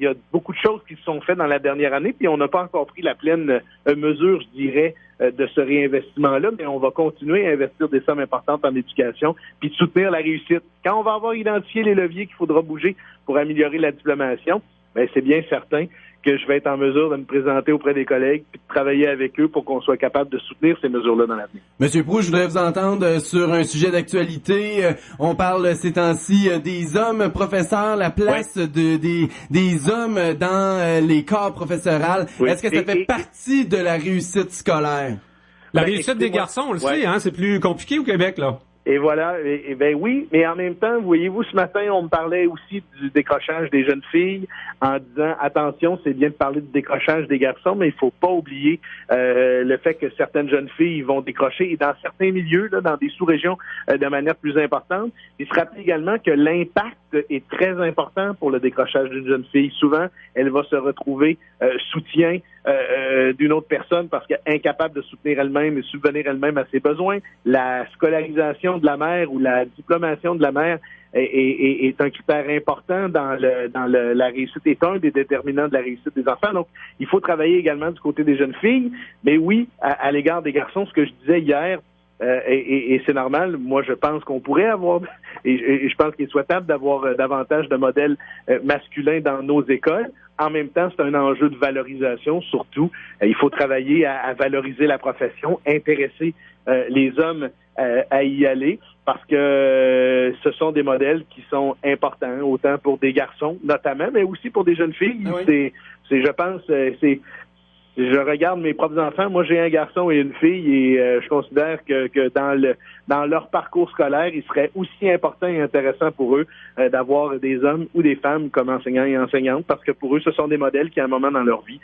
a beaucoup de choses qui se sont faites dans la dernière année, puis on n'a pas encore pris la pleine mesure, je dirais, de ce réinvestissement-là, mais on va continuer à investir des sommes importantes en éducation, puis de soutenir la réussite. Quand on va avoir identifié les leviers qu'il faudra bouger pour améliorer la diplomation, ben c'est bien certain que je vais être en mesure de me présenter auprès des collègues puis de travailler avec eux pour qu'on soit capable de soutenir ces mesures-là dans l'avenir. Monsieur Proulx, je voudrais vous entendre sur un sujet d'actualité. On parle ces temps-ci des hommes professeurs, la place des hommes dans les corps professoraux. Oui. Est-ce que ça fait partie de la réussite scolaire? La réussite des garçons, on le sait, hein, c'est plus compliqué au Québec, là. Et voilà, et ben oui, mais en même temps, voyez-vous, ce matin, on me parlait aussi du décrochage des jeunes filles en disant, attention, c'est bien de parler du décrochage des garçons, mais il faut pas oublier le fait que certaines jeunes filles vont décrocher, et dans certains milieux, là, dans des sous-régions, de manière plus importante. Il se rappelle également que l'impact est très important pour le décrochage d'une jeune fille. Souvent, elle va se retrouver soutien d'une autre personne parce qu'elle est incapable de soutenir elle-même et subvenir elle-même à ses besoins. La scolarisation de la mère ou la diplomation de la mère est un critère important dans la réussite, est un des déterminants de la réussite des enfants. Donc, il faut travailler également du côté des jeunes filles. Mais oui, à l'égard des garçons, ce que je disais hier, et c'est normal, moi je pense qu'on pourrait avoir, et je pense qu'il est souhaitable d'avoir davantage de modèles masculins dans nos écoles. En même temps, c'est un enjeu de valorisation, surtout. Il faut travailler à valoriser la profession, intéresser les hommes à y aller, parce que ce sont des modèles qui sont importants, autant pour des garçons notamment, mais aussi pour des jeunes filles. Ah oui. Je pense, je regarde mes propres enfants. Moi, j'ai un garçon et une fille, et je considère que dans leur parcours scolaire, il serait aussi important et intéressant pour eux d'avoir des hommes ou des femmes comme enseignants et enseignantes, parce que pour eux, ce sont des modèles qui, à un moment dans leur vie,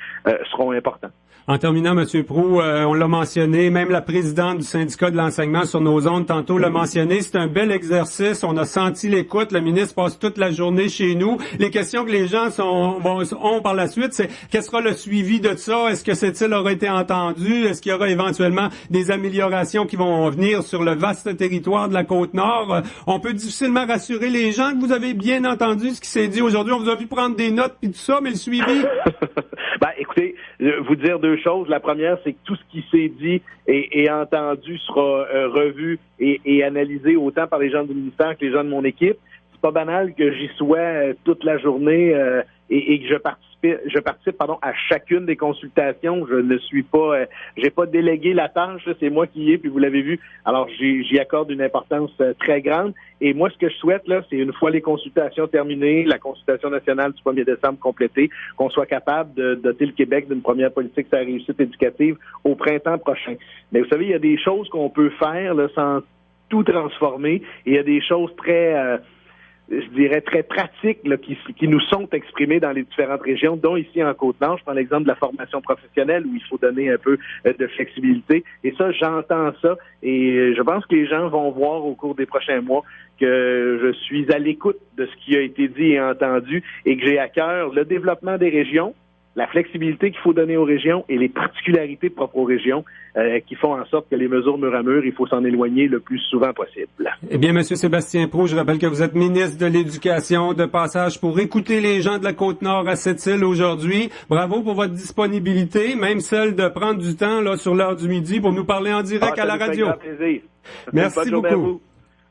seront importants. En terminant, M. Proulx, on l'a mentionné, même la présidente du syndicat de l'enseignement sur nos ondes tantôt l'a mentionné, c'est un bel exercice, on a senti l'écoute, le ministre passe toute la journée chez nous. Les questions que les gens ont par la suite, c'est quel sera le suivi de ça? Est-ce que cette île aura été entendue? Est-ce qu'il y aura éventuellement des améliorations qui vont venir sur le vaste territoire de la Côte-Nord? On peut difficilement rassurer les gens que vous avez bien entendu ce qui s'est dit aujourd'hui. On vous a vu prendre des notes puis tout ça, mais le suivi? Ben, écoutez, vous dire deux choses. La première, c'est que tout ce qui s'est dit et entendu sera revu et analysé autant par les gens du ministère que les gens de mon équipe. C'est pas banal que j'y sois toute la journée et que je participe à chacune des consultations. Je ne suis pas, j'ai pas délégué la tâche, c'est moi qui y ai, puis vous l'avez vu. Alors j'y accorde une importance très grande. Et moi, ce que je souhaite là, c'est une fois les consultations terminées, la consultation nationale du 1er décembre complétée, qu'on soit capable de doter le Québec d'une première politique sur la réussite éducative au printemps prochain. Mais vous savez, il y a des choses qu'on peut faire là, sans tout transformer, et il y a des choses très je dirais très pratiques là, qui nous sont exprimées dans les différentes régions, dont ici en Côte-Nord. Je prends l'exemple de la formation professionnelle où il faut donner un peu de flexibilité. Et ça, j'entends ça et je pense que les gens vont voir au cours des prochains mois que je suis à l'écoute de ce qui a été dit et entendu et que j'ai à cœur le développement des régions, la flexibilité qu'il faut donner aux régions et les particularités propres aux régions qui font en sorte que les mesures mur à mur, il faut s'en éloigner le plus souvent possible. Eh bien, M. Sébastien Proulx, je rappelle que vous êtes ministre de l'Éducation, de passage pour écouter les gens de la Côte-Nord à Sept-Îles aujourd'hui. Bravo pour votre disponibilité, même celle de prendre du temps là sur l'heure du midi pour nous parler en direct à la radio. Ça fait plaisir. Merci beaucoup.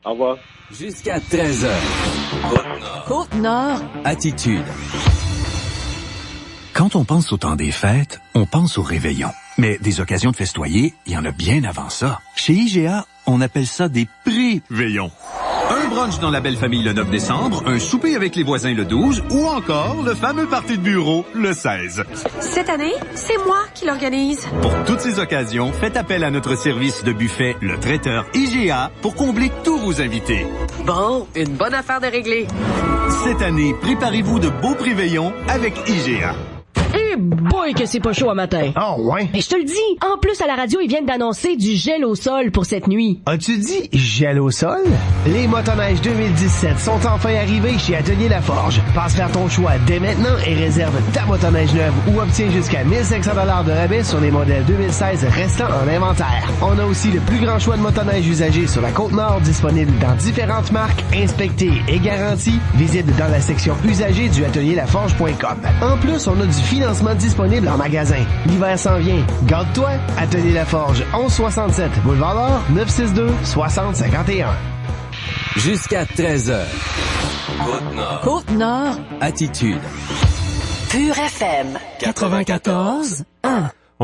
Au revoir. Jusqu'à 13h. Côte-Nord. Attitude. Quand on pense au temps des fêtes, on pense au réveillon. Mais des occasions de festoyer, il y en a bien avant ça. Chez IGA, on appelle ça des pré-veillons. Un brunch dans la belle famille le 9 décembre, un souper avec les voisins le 12 ou encore le fameux party de bureau le 16. Cette année, c'est moi qui l'organise. Pour toutes ces occasions, faites appel à notre service de buffet, le traiteur IGA, pour combler tous vos invités. Bon, une bonne affaire de régler. Cette année, préparez-vous de beaux préveillons avec IGA. Eh boy que c'est pas chaud à matin. Oh ouais? Mais je te le dis, en plus à la radio, ils viennent d'annoncer du gel au sol pour cette nuit. As-tu dit gel au sol? Les motoneiges 2017 sont enfin arrivés chez Atelier Laforge. Passe faire ton choix dès maintenant et réserve ta motoneige neuve ou obtiens jusqu'à 1500 $ de rabais sur les modèles 2016 restants en inventaire. On a aussi le plus grand choix de motoneiges usagés sur la Côte-Nord, disponible dans différentes marques, inspectées et garanties. Visite dans la section usagée du atelierlaforge.com. En plus, on a du financement disponible en magasin. L'hiver s'en vient. Garde-toi. Atelier Laforge, 1167 Boulevard d'Or, 962-6051. Jusqu'à 13h. Côte-Nord. Côte-Nord. Attitude. Pure FM. 94.1.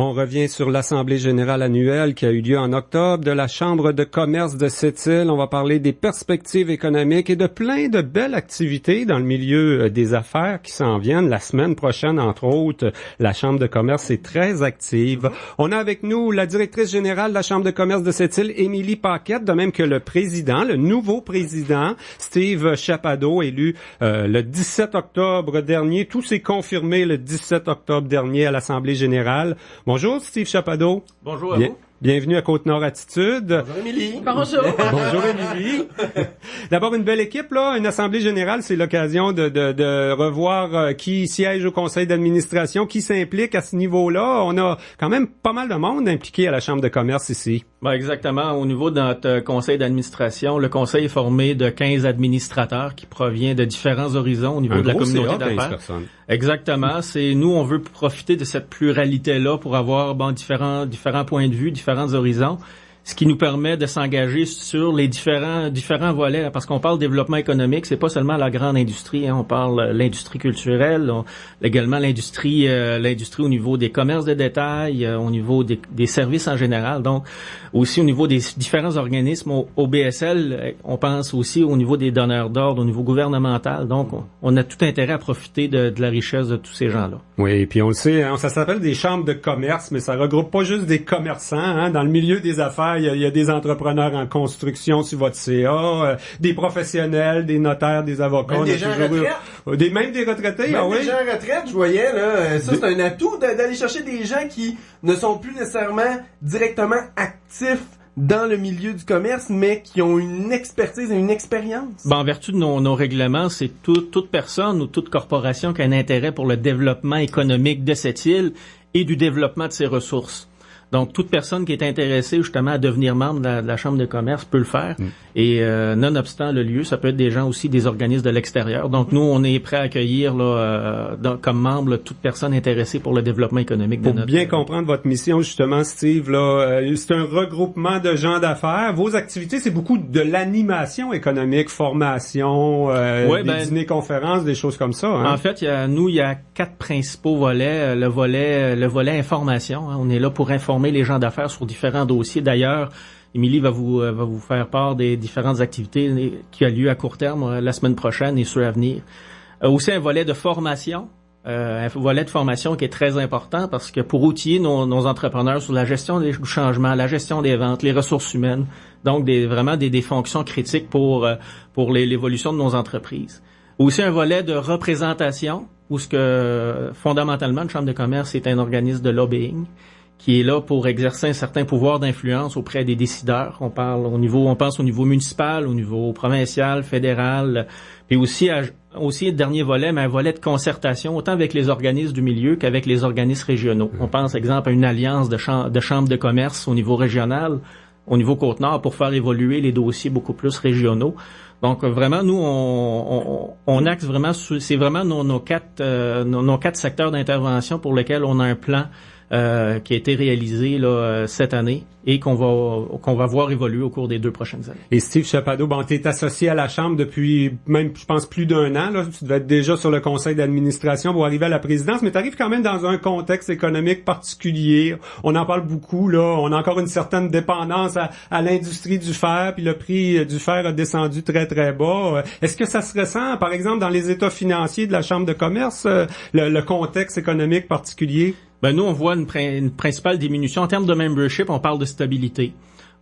On revient sur l'Assemblée générale annuelle qui a eu lieu en octobre de la Chambre de commerce de Sept-Îles. On va parler des perspectives économiques et de plein de belles activités dans le milieu des affaires qui s'en viennent. La semaine prochaine, entre autres, la Chambre de commerce est très active. On a avec nous la directrice générale de la Chambre de commerce de Sept-Îles, Émilie Paquette, de même que le président, le nouveau président, Steve Chapado, élu le 17 octobre dernier. Tout s'est confirmé le 17 octobre dernier à l'Assemblée générale. Bonjour, Steve Chapado. Bonjour à vous. Bienvenue à Côte-Nord Attitude. Bonjour, Émilie. Bonjour. Bonjour, Émilie. D'abord, une belle équipe, là. Une assemblée générale, c'est l'occasion de revoir qui siège au conseil d'administration, qui s'implique à ce niveau-là. On a quand même pas mal de monde impliqué à la Chambre de commerce ici. Ben exactement. Au niveau de notre conseil d'administration, le conseil est formé de 15 administrateurs qui proviennent de différents horizons au niveau de la communauté d'affaires. Exactement. Nous, on veut profiter de cette pluralité-là pour avoir différents points de vue, différents horizons, ce qui nous permet de s'engager sur les différents volets, là, parce qu'on parle développement économique, c'est pas seulement la grande industrie, hein, on parle l'industrie culturelle, également l'industrie au niveau des commerces de détail, au niveau des services en général, donc aussi au niveau des différents organismes, au BSL, on pense aussi au niveau des donneurs d'ordre, au niveau gouvernemental, donc on a tout intérêt à profiter de la richesse de tous ces gens-là. Oui, puis on le sait, hein, ça s'appelle des chambres de commerce, mais ça regroupe pas juste des commerçants, hein, dans le milieu des affaires, il y a des entrepreneurs en construction sur votre CA, des professionnels, des notaires, des avocats. Même des gens en retraite. Même des retraités, même oui. Des gens en retraite, je voyais, là. Ça, c'est un atout d'aller chercher des gens qui ne sont plus nécessairement directement actifs dans le milieu du commerce, mais qui ont une expertise et une expérience. En vertu de nos règlements, c'est toute personne ou toute corporation qui a un intérêt pour le développement économique de cette île et du développement de ses ressources. Donc, toute personne qui est intéressée justement à devenir membre de la Chambre de commerce peut le faire. Et nonobstant le lieu, ça peut être des gens aussi, des organismes de l'extérieur. Donc, nous, on est prêt à accueillir comme membre toute personne intéressée pour le développement économique de notre... Pour bien comprendre votre mission, justement, Steve, là, c'est un regroupement de gens d'affaires. Vos activités, c'est beaucoup de l'animation économique, formation, des dîners-conférences, des choses comme ça. Hein? En fait, il y a 4 principaux volets. Le volet information, hein, on est là pour informer les gens d'affaires sur différents dossiers. D'ailleurs, Émilie va vous faire part des différentes activités qui a lieu à court terme la semaine prochaine et ceux à venir. Aussi un volet de formation. Un volet de formation qui est très important parce que pour outiller nos entrepreneurs sur la gestion du changement, la gestion des ventes, les ressources humaines, donc vraiment des fonctions critiques pour l'évolution de nos entreprises. Aussi un volet de représentation où fondamentalement une chambre de commerce est un organisme de lobbying qui est là pour exercer un certain pouvoir d'influence auprès des décideurs. On pense au niveau municipal, au niveau provincial, fédéral, puis aussi dernier volet, mais un volet de concertation, autant avec les organismes du milieu qu'avec les organismes régionaux. On pense, exemple, à une alliance de chambres de commerce au niveau régional, au niveau Côte-Nord, pour faire évoluer les dossiers beaucoup plus régionaux. Donc vraiment, nous, on axe vraiment, c'est vraiment nos quatre secteurs d'intervention pour lesquels on a un plan a été réalisé là cette année et qu'on va voir évoluer au cours des 2 prochaines années. Et Steve Chapadeau, bon, tu es associé à la Chambre depuis même, je pense, plus d'1 an. Là. Tu devais être déjà sur le conseil d'administration pour arriver à la présidence, mais tu arrives quand même dans un contexte économique particulier. On en parle beaucoup, là. On a encore une certaine dépendance à l'industrie du fer, puis le prix du fer a descendu très, très bas. Est-ce que ça se ressent, par exemple, dans les états financiers de la Chambre de commerce, le contexte économique particulier? Ben nous, on voit une principale diminution. En termes de membership, on parle de stabilité.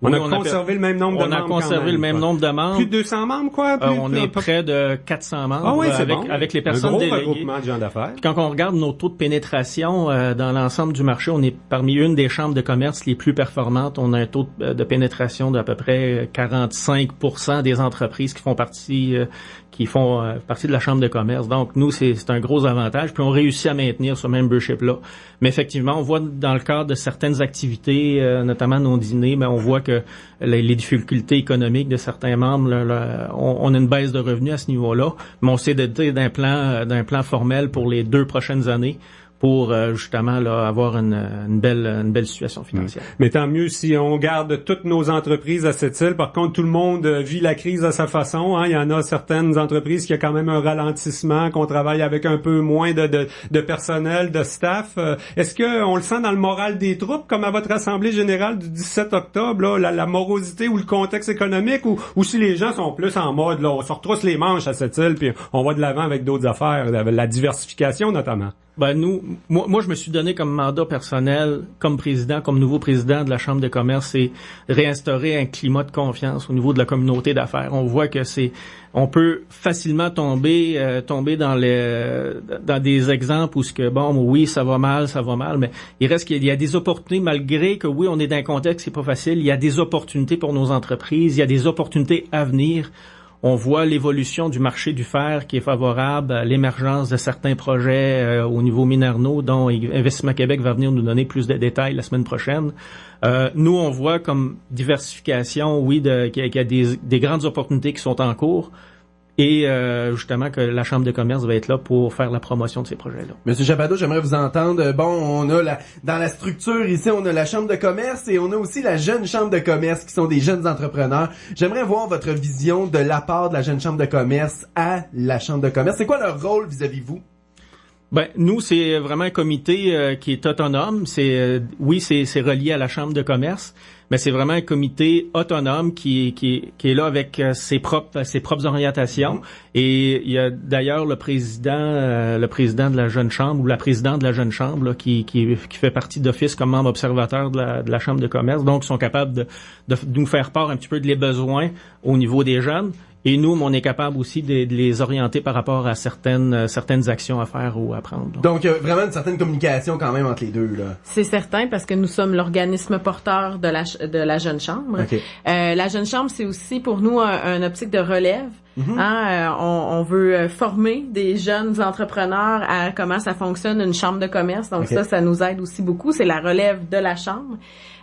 On a conservé le même nombre de membres. On a conservé le même nombre de membres. Plus de 200 membres, quoi? On est près de 400 membres. Ah oui, c'est bon. Avec les personnes un gros déléguées. regroupement de gens d'affaires. Puis quand on regarde nos taux de pénétration dans l'ensemble du marché, on est parmi une des chambres de commerce les plus performantes. On a un taux de pénétration d'à peu près 45% des entreprises qui font partie de la chambre de commerce. Donc, nous, c'est un gros avantage. Puis on réussit à maintenir ce membership-là. Mais effectivement, on voit dans le cadre de certaines activités, notamment nos dîners, mais on voit que les difficultés économiques de certains membres, on a une baisse de revenus à ce niveau-là. Mais on s'est doté d'un plan formel pour les 2 prochaines années pour justement là avoir une belle situation financière. Mais tant mieux si on garde toutes nos entreprises à cette île. Par contre, tout le monde vit la crise à sa façon. Il y en a certaines entreprises qui a quand même un ralentissement, qu'on travaille avec un peu moins de personnel, de staff. Est-ce que on le sent dans le moral des troupes, comme à votre assemblée générale du 17 octobre, là, la morosité ou le contexte économique, ou si les gens sont plus en mode, là, on se retrousse les manches à cette île, puis on va de l'avant avec d'autres affaires, la diversification notamment? Ben moi je me suis donné comme mandat personnel, comme nouveau président de la Chambre de commerce, c'est réinstaurer un climat de confiance au niveau de la communauté d'affaires. On voit que on peut facilement tomber dans des exemples où oui, ça va mal, mais il reste qu'il y a des opportunités, malgré que oui, on est dans un contexte qui est pas facile, il y a des opportunités pour nos entreprises, il y a des opportunités à venir. On voit l'évolution du marché du fer qui est favorable à l'émergence de certains projets au niveau Minerno, dont Investissement Québec va venir nous donner plus de détails la semaine prochaine. Nous, on voit comme diversification, oui, qu'il y a des grandes opportunités qui sont en cours. Et justement que la Chambre de commerce va être là pour faire la promotion de ces projets-là. Monsieur Chapadeau, j'aimerais vous entendre. Bon, on a dans la structure ici, on a la Chambre de commerce et on a aussi la Jeune Chambre de commerce qui sont des jeunes entrepreneurs. J'aimerais voir votre vision de l'apport de la Jeune Chambre de commerce à la Chambre de commerce. C'est quoi leur rôle vis-à-vis vous? Ben nous, c'est vraiment un comité qui est autonome. C'est relié à la Chambre de commerce, mais c'est vraiment un comité autonome qui est là avec ses propres orientations. Et il y a d'ailleurs le président de la Jeune Chambre ou la présidente de la Jeune Chambre là, qui fait partie d'office comme membre observateur de la Chambre de commerce. Donc, ils sont capables de nous faire part un petit peu de les besoins au niveau des jeunes. Et nous, on est capable aussi de les orienter par rapport à certaines actions à faire ou à prendre. Donc, vraiment une certaine communication quand même entre les deux, là. C'est certain, parce que nous sommes l'organisme porteur de la Jeune Chambre. Okay. La Jeune Chambre, c'est aussi pour nous un optique de relève. On veut former des jeunes entrepreneurs à comment ça fonctionne une chambre de commerce. Donc ça nous aide aussi beaucoup. C'est la relève de la chambre.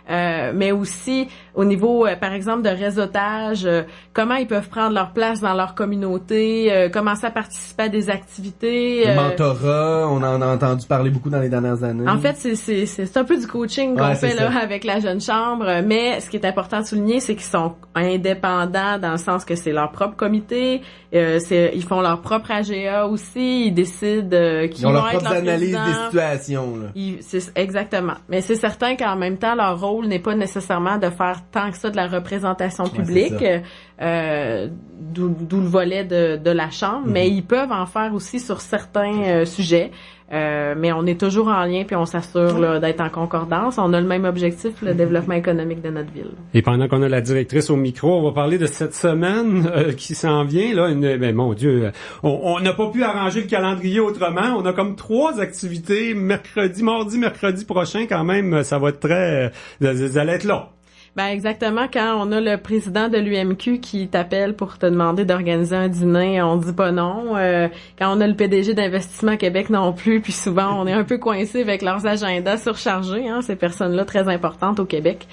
Mais aussi au niveau, par exemple, de réseautage, comment ils peuvent prendre leur place dans leur communauté, commencer à participer à des activités. Le mentorat, on en a entendu parler beaucoup dans les dernières années. En fait, c'est un peu du coaching qu'on fait là avec la Jeune Chambre, mais ce qui est important de souligner, c'est qu'ils sont indépendants dans le sens que c'est leur propre comité, ils font leur propre AGA aussi, ils décident qui vont être leurs présidents. Ils ont leur propre analyse des situations. Là. Exactement. Mais c'est certain qu'en même temps, leur rôle n'est pas nécessairement de faire tant que ça de la représentation publique, d'où le volet de la Chambre, mais ils peuvent en faire aussi sur certains sujets. Mais on est toujours en lien puis on s'assure là, d'être en concordance. On a le même objectif, le développement économique de notre ville. Et pendant qu'on a la directrice au micro, on va parler de cette semaine qui s'en vient. Là, mon Dieu, on n'a pas pu arranger le calendrier autrement. On a comme 3 activités mardi, mercredi prochain quand même. Ça va être très... Vous allez être là. Ben exactement, quand on a le président de l'UMQ qui t'appelle pour te demander d'organiser un dîner, on dit pas non. Quand on a le PDG d'Investissement Québec non plus, puis souvent on est un peu coincé avec leurs agendas surchargés, ces personnes-là très importantes au Québec.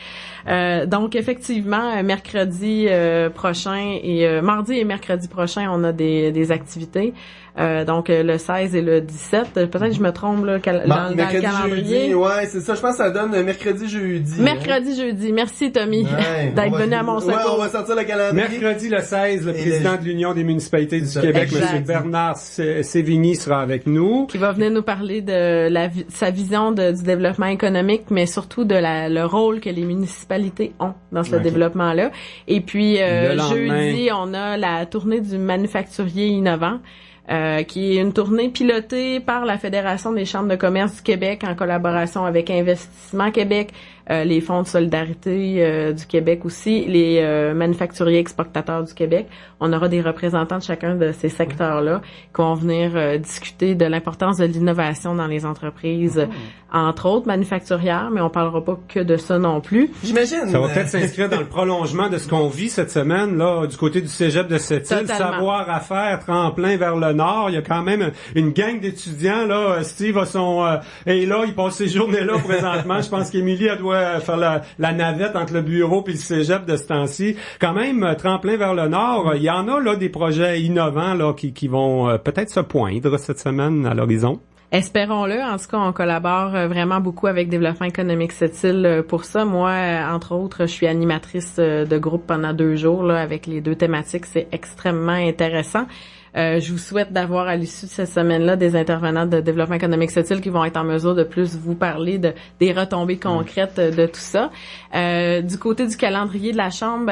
Donc effectivement, mercredi prochain et mardi et mercredi prochain, on a des activités. Donc le 16 et le 17, peut-être que je me trompe là, dans le calendrier. Jeudi, ouais, c'est ça. Je pense que ça donne mercredi, jeudi. Mercredi, jeudi. Merci Tommy d'être venu à mon secours. Ouais, on va sortir le calendrier. Mercredi le 16, le président de l'Union des municipalités du Québec, M. Bernard Sévigny, sera avec nous. Qui va venir nous parler de sa vision du développement économique, mais surtout de le rôle que les municipalités ont dans ce développement-là. Et puis jeudi, on a la tournée du manufacturier innovant. Qui est une tournée pilotée par la Fédération des chambres de commerce du Québec en collaboration avec Investissement Québec, les fonds de solidarité du Québec aussi, les manufacturiers exportateurs du Québec. On aura des représentants de chacun de ces secteurs-là qui vont venir discuter de l'importance de l'innovation dans les entreprises, entre autres manufacturières, mais on parlera pas que de ça non plus. J'imagine. Ça va peut-être s'inscrire dans le prolongement de ce qu'on vit cette semaine là du côté du cégep de Sept-Îles, savoir à faire, tremplin vers le nord. Il y a quand même une gang d'étudiants là. Steve a et là il passe ces journées-là présentement. Je pense qu'Émilie elle doit faire la navette entre le bureau puis le cégep de ce temps-ci. Quand même tremplin vers le nord. Il y en a là des projets innovants là qui vont peut-être se poindre cette semaine à l'horizon. Espérons-le. En tout cas, on collabore vraiment beaucoup avec Développement économique Sept-Îles pour ça. Moi, entre autres, je suis animatrice de groupe pendant 2 jours là, avec les 2 thématiques. C'est extrêmement intéressant. Je vous souhaite d'avoir à l'issue de cette semaine-là des intervenants de Développement économique Sept-Îles qui vont être en mesure de plus vous parler des retombées concrètes de tout ça. Du côté du calendrier de la Chambre,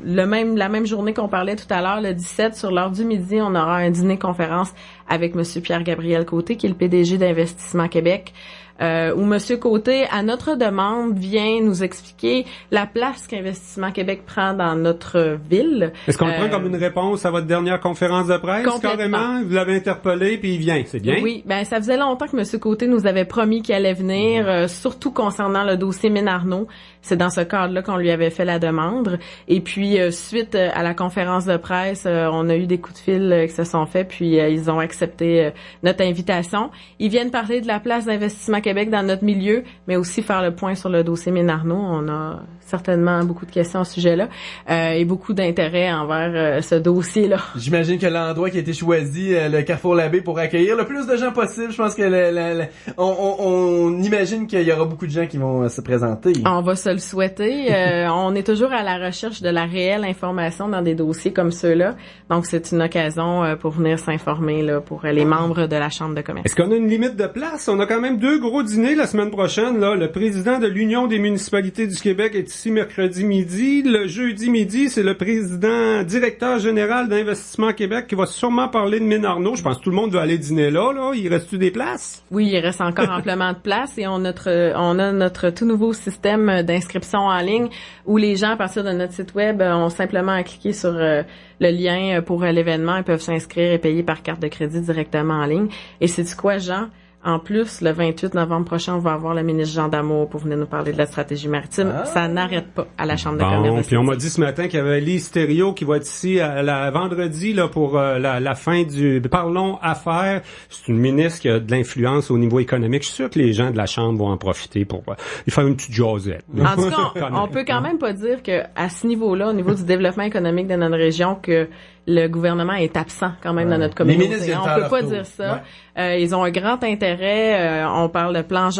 la même journée qu'on parlait tout à l'heure, le 17, sur l'heure du midi, on aura un dîner-conférence avec M. Pierre-Gabriel Côté, qui est le PDG d'Investissement Québec. Où M. Côté, à notre demande, vient nous expliquer la place qu'Investissement Québec prend dans notre ville. Est-ce qu'on le prend comme une réponse à votre dernière conférence de presse? Carrément, vous l'avez interpellé puis il vient, c'est bien? Oui, ça faisait longtemps que M. Côté nous avait promis qu'il allait venir, surtout concernant le dossier Mine-Arnaud. C'est dans ce cadre-là qu'on lui avait fait la demande. Et puis, suite à la conférence de presse, on a eu des coups de fil qui se sont faits, puis ils ont accepté notre invitation. Ils viennent parler de la place d'Investissement Québec dans notre milieu, mais aussi faire le point sur le dossier Mine-Arnaud. On a certainement beaucoup de questions à ce sujet-là et beaucoup d'intérêt envers ce dossier-là. J'imagine que l'endroit qui a été choisi, le Carrefour Labbé, pour accueillir le plus de gens possible, je pense que on imagine qu'il y aura beaucoup de gens qui vont se présenter. On va se le souhaiter. On est toujours à la recherche de la réelle information dans des dossiers comme ceux-là. Donc, c'est une occasion pour venir s'informer là, pour les membres de la Chambre de commerce. Est-ce qu'on a une limite de place? On a quand même 2 gros dîners la semaine prochaine. Là. Le président de l'Union des municipalités du Québec est ici mercredi midi. Le jeudi midi, c'est le président directeur général d'Investissement Québec qui va sûrement parler de Mine-Arnaud. Je pense que tout le monde doit aller dîner là. Il reste-tu des places? Oui, il reste encore amplement de place et on a notre tout nouveau système d'inscription en ligne où les gens, à partir de notre site web, ont simplement à cliquer sur le lien pour l'événement. Ils peuvent s'inscrire et payer par carte de crédit directement en ligne. Et c'est quoi, Jean? En plus, le 28 novembre prochain, on va avoir le ministre Jean Damour pour venir nous parler de la stratégie maritime. Ça n'arrête pas à la Chambre de commerce. Puis on m'a dit ce matin qu'il y avait Lise Thériault qui va être ici vendredi là pour la fin du Parlons Affaires. C'est une ministre qui a de l'influence au niveau économique. Je suis sûr que les gens de la Chambre vont en profiter pour lui faire une petite jasette. En tout cas, on peut quand même pas dire que à ce niveau-là, au niveau du développement économique de notre région, que le gouvernement est absent quand même dans notre communauté. On peut pas dire ça. Ouais. Ils ont un grand intérêt. On parle de plan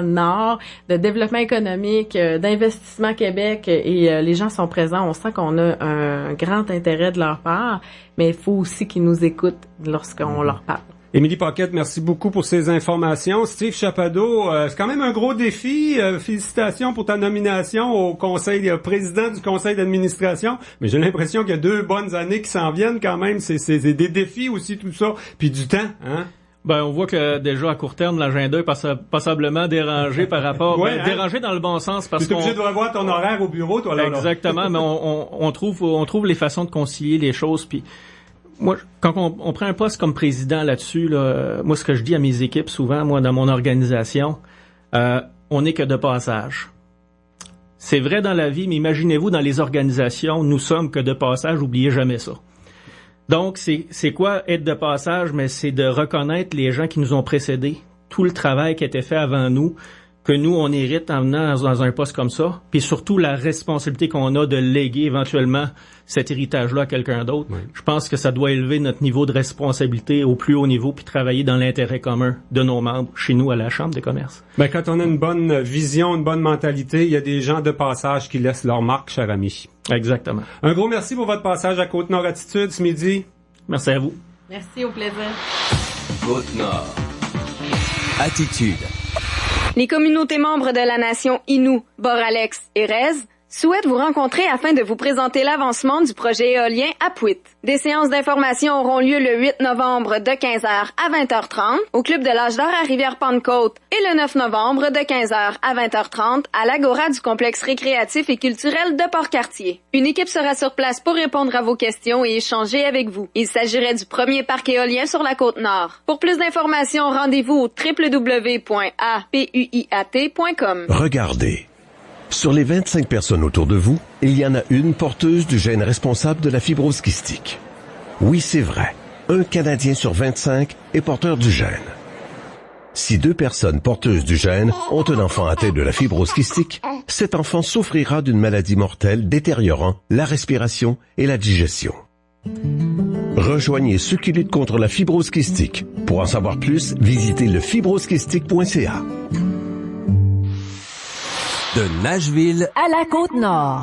Nord, de développement économique, d'Investissement Québec et les gens sont présents. On sent qu'on a un grand intérêt de leur part, mais il faut aussi qu'ils nous écoutent lorsqu'on leur parle. Émilie Paquette, merci beaucoup pour ces informations. Steve Chapado, c'est quand même un gros défi. Félicitations pour ta nomination au président du conseil d'administration. Mais j'ai l'impression qu'il y a 2 bonnes années qui s'en viennent quand même. C'est des défis aussi, tout ça. Puis du temps, hein? On voit que déjà à court terme, l'agenda est passablement dérangé par rapport... dérangé dans le bon sens parce qu'on... Tu es obligé de revoir ton horaire au bureau, toi, là. Exactement, mais on trouve les façons de concilier les choses, puis... Moi, quand on prend un poste comme président là-dessus, moi, ce que je dis à mes équipes souvent, moi, dans mon organisation, on n'est que de passage. C'est vrai dans la vie, mais imaginez-vous dans les organisations, nous sommes que de passage, oubliez jamais ça. Donc, c'est quoi être de passage? Mais c'est de reconnaître les gens qui nous ont précédés, tout le travail qui a été fait avant nous, que nous, on hérite en venant dans un poste comme ça, puis surtout la responsabilité qu'on a de léguer éventuellement cet héritage-là à quelqu'un d'autre. Oui. Je pense que ça doit élever notre niveau de responsabilité au plus haut niveau, puis travailler dans l'intérêt commun de nos membres chez nous à la Chambre des commerces. Ben, quand on a une bonne vision, une bonne mentalité, il y a des gens de passage qui laissent leur marque, cher ami. Exactement. Un gros merci pour votre passage à Côte-Nord Attitude ce midi. Merci à vous. Merci, au plaisir. Côte-Nord Attitude. Les communautés membres de la nation Innu, Boralex et Rez souhaitent vous rencontrer afin de vous présenter l'avancement du projet éolien Apuiat. Des séances d'information auront lieu le 8 novembre de 15h à 20h30 au Club de l'Âge d'Or à Rivière-Pentecôte et le 9 novembre de 15h à 20h30 à l'Agora du complexe récréatif et culturel de Port-Cartier. Une équipe sera sur place pour répondre à vos questions et échanger avec vous. Il s'agirait du premier parc éolien sur la Côte-Nord. Pour plus d'informations, rendez-vous au www.apuiat.com. Regardez. Sur les 25 personnes autour de vous, il y en a une porteuse du gène responsable de la fibrose kystique. Oui, c'est vrai. Un Canadien sur 25 est porteur du gène. Si 2 personnes porteuses du gène ont un enfant atteint de la fibrose kystique, cet enfant souffrira d'une maladie mortelle détériorant la respiration et la digestion. Rejoignez ceux qui luttent contre la fibrose kystique. Pour en savoir plus, visitez lefibrosekystique.ca. De Nashville à la Côte-Nord.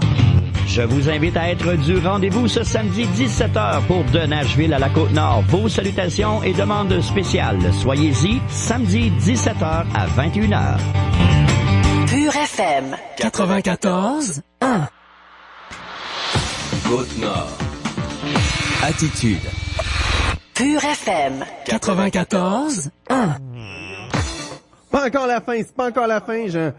Je vous invite à être du rendez-vous ce samedi 17h pour De Nashville à la Côte-Nord. Vos salutations et demandes spéciales. Soyez-y samedi 17h à 21h. Pure FM 94.1. Côte-Nord Attitude. Pure FM 94.1. Pas encore la fin, c'est pas encore la fin, Jean.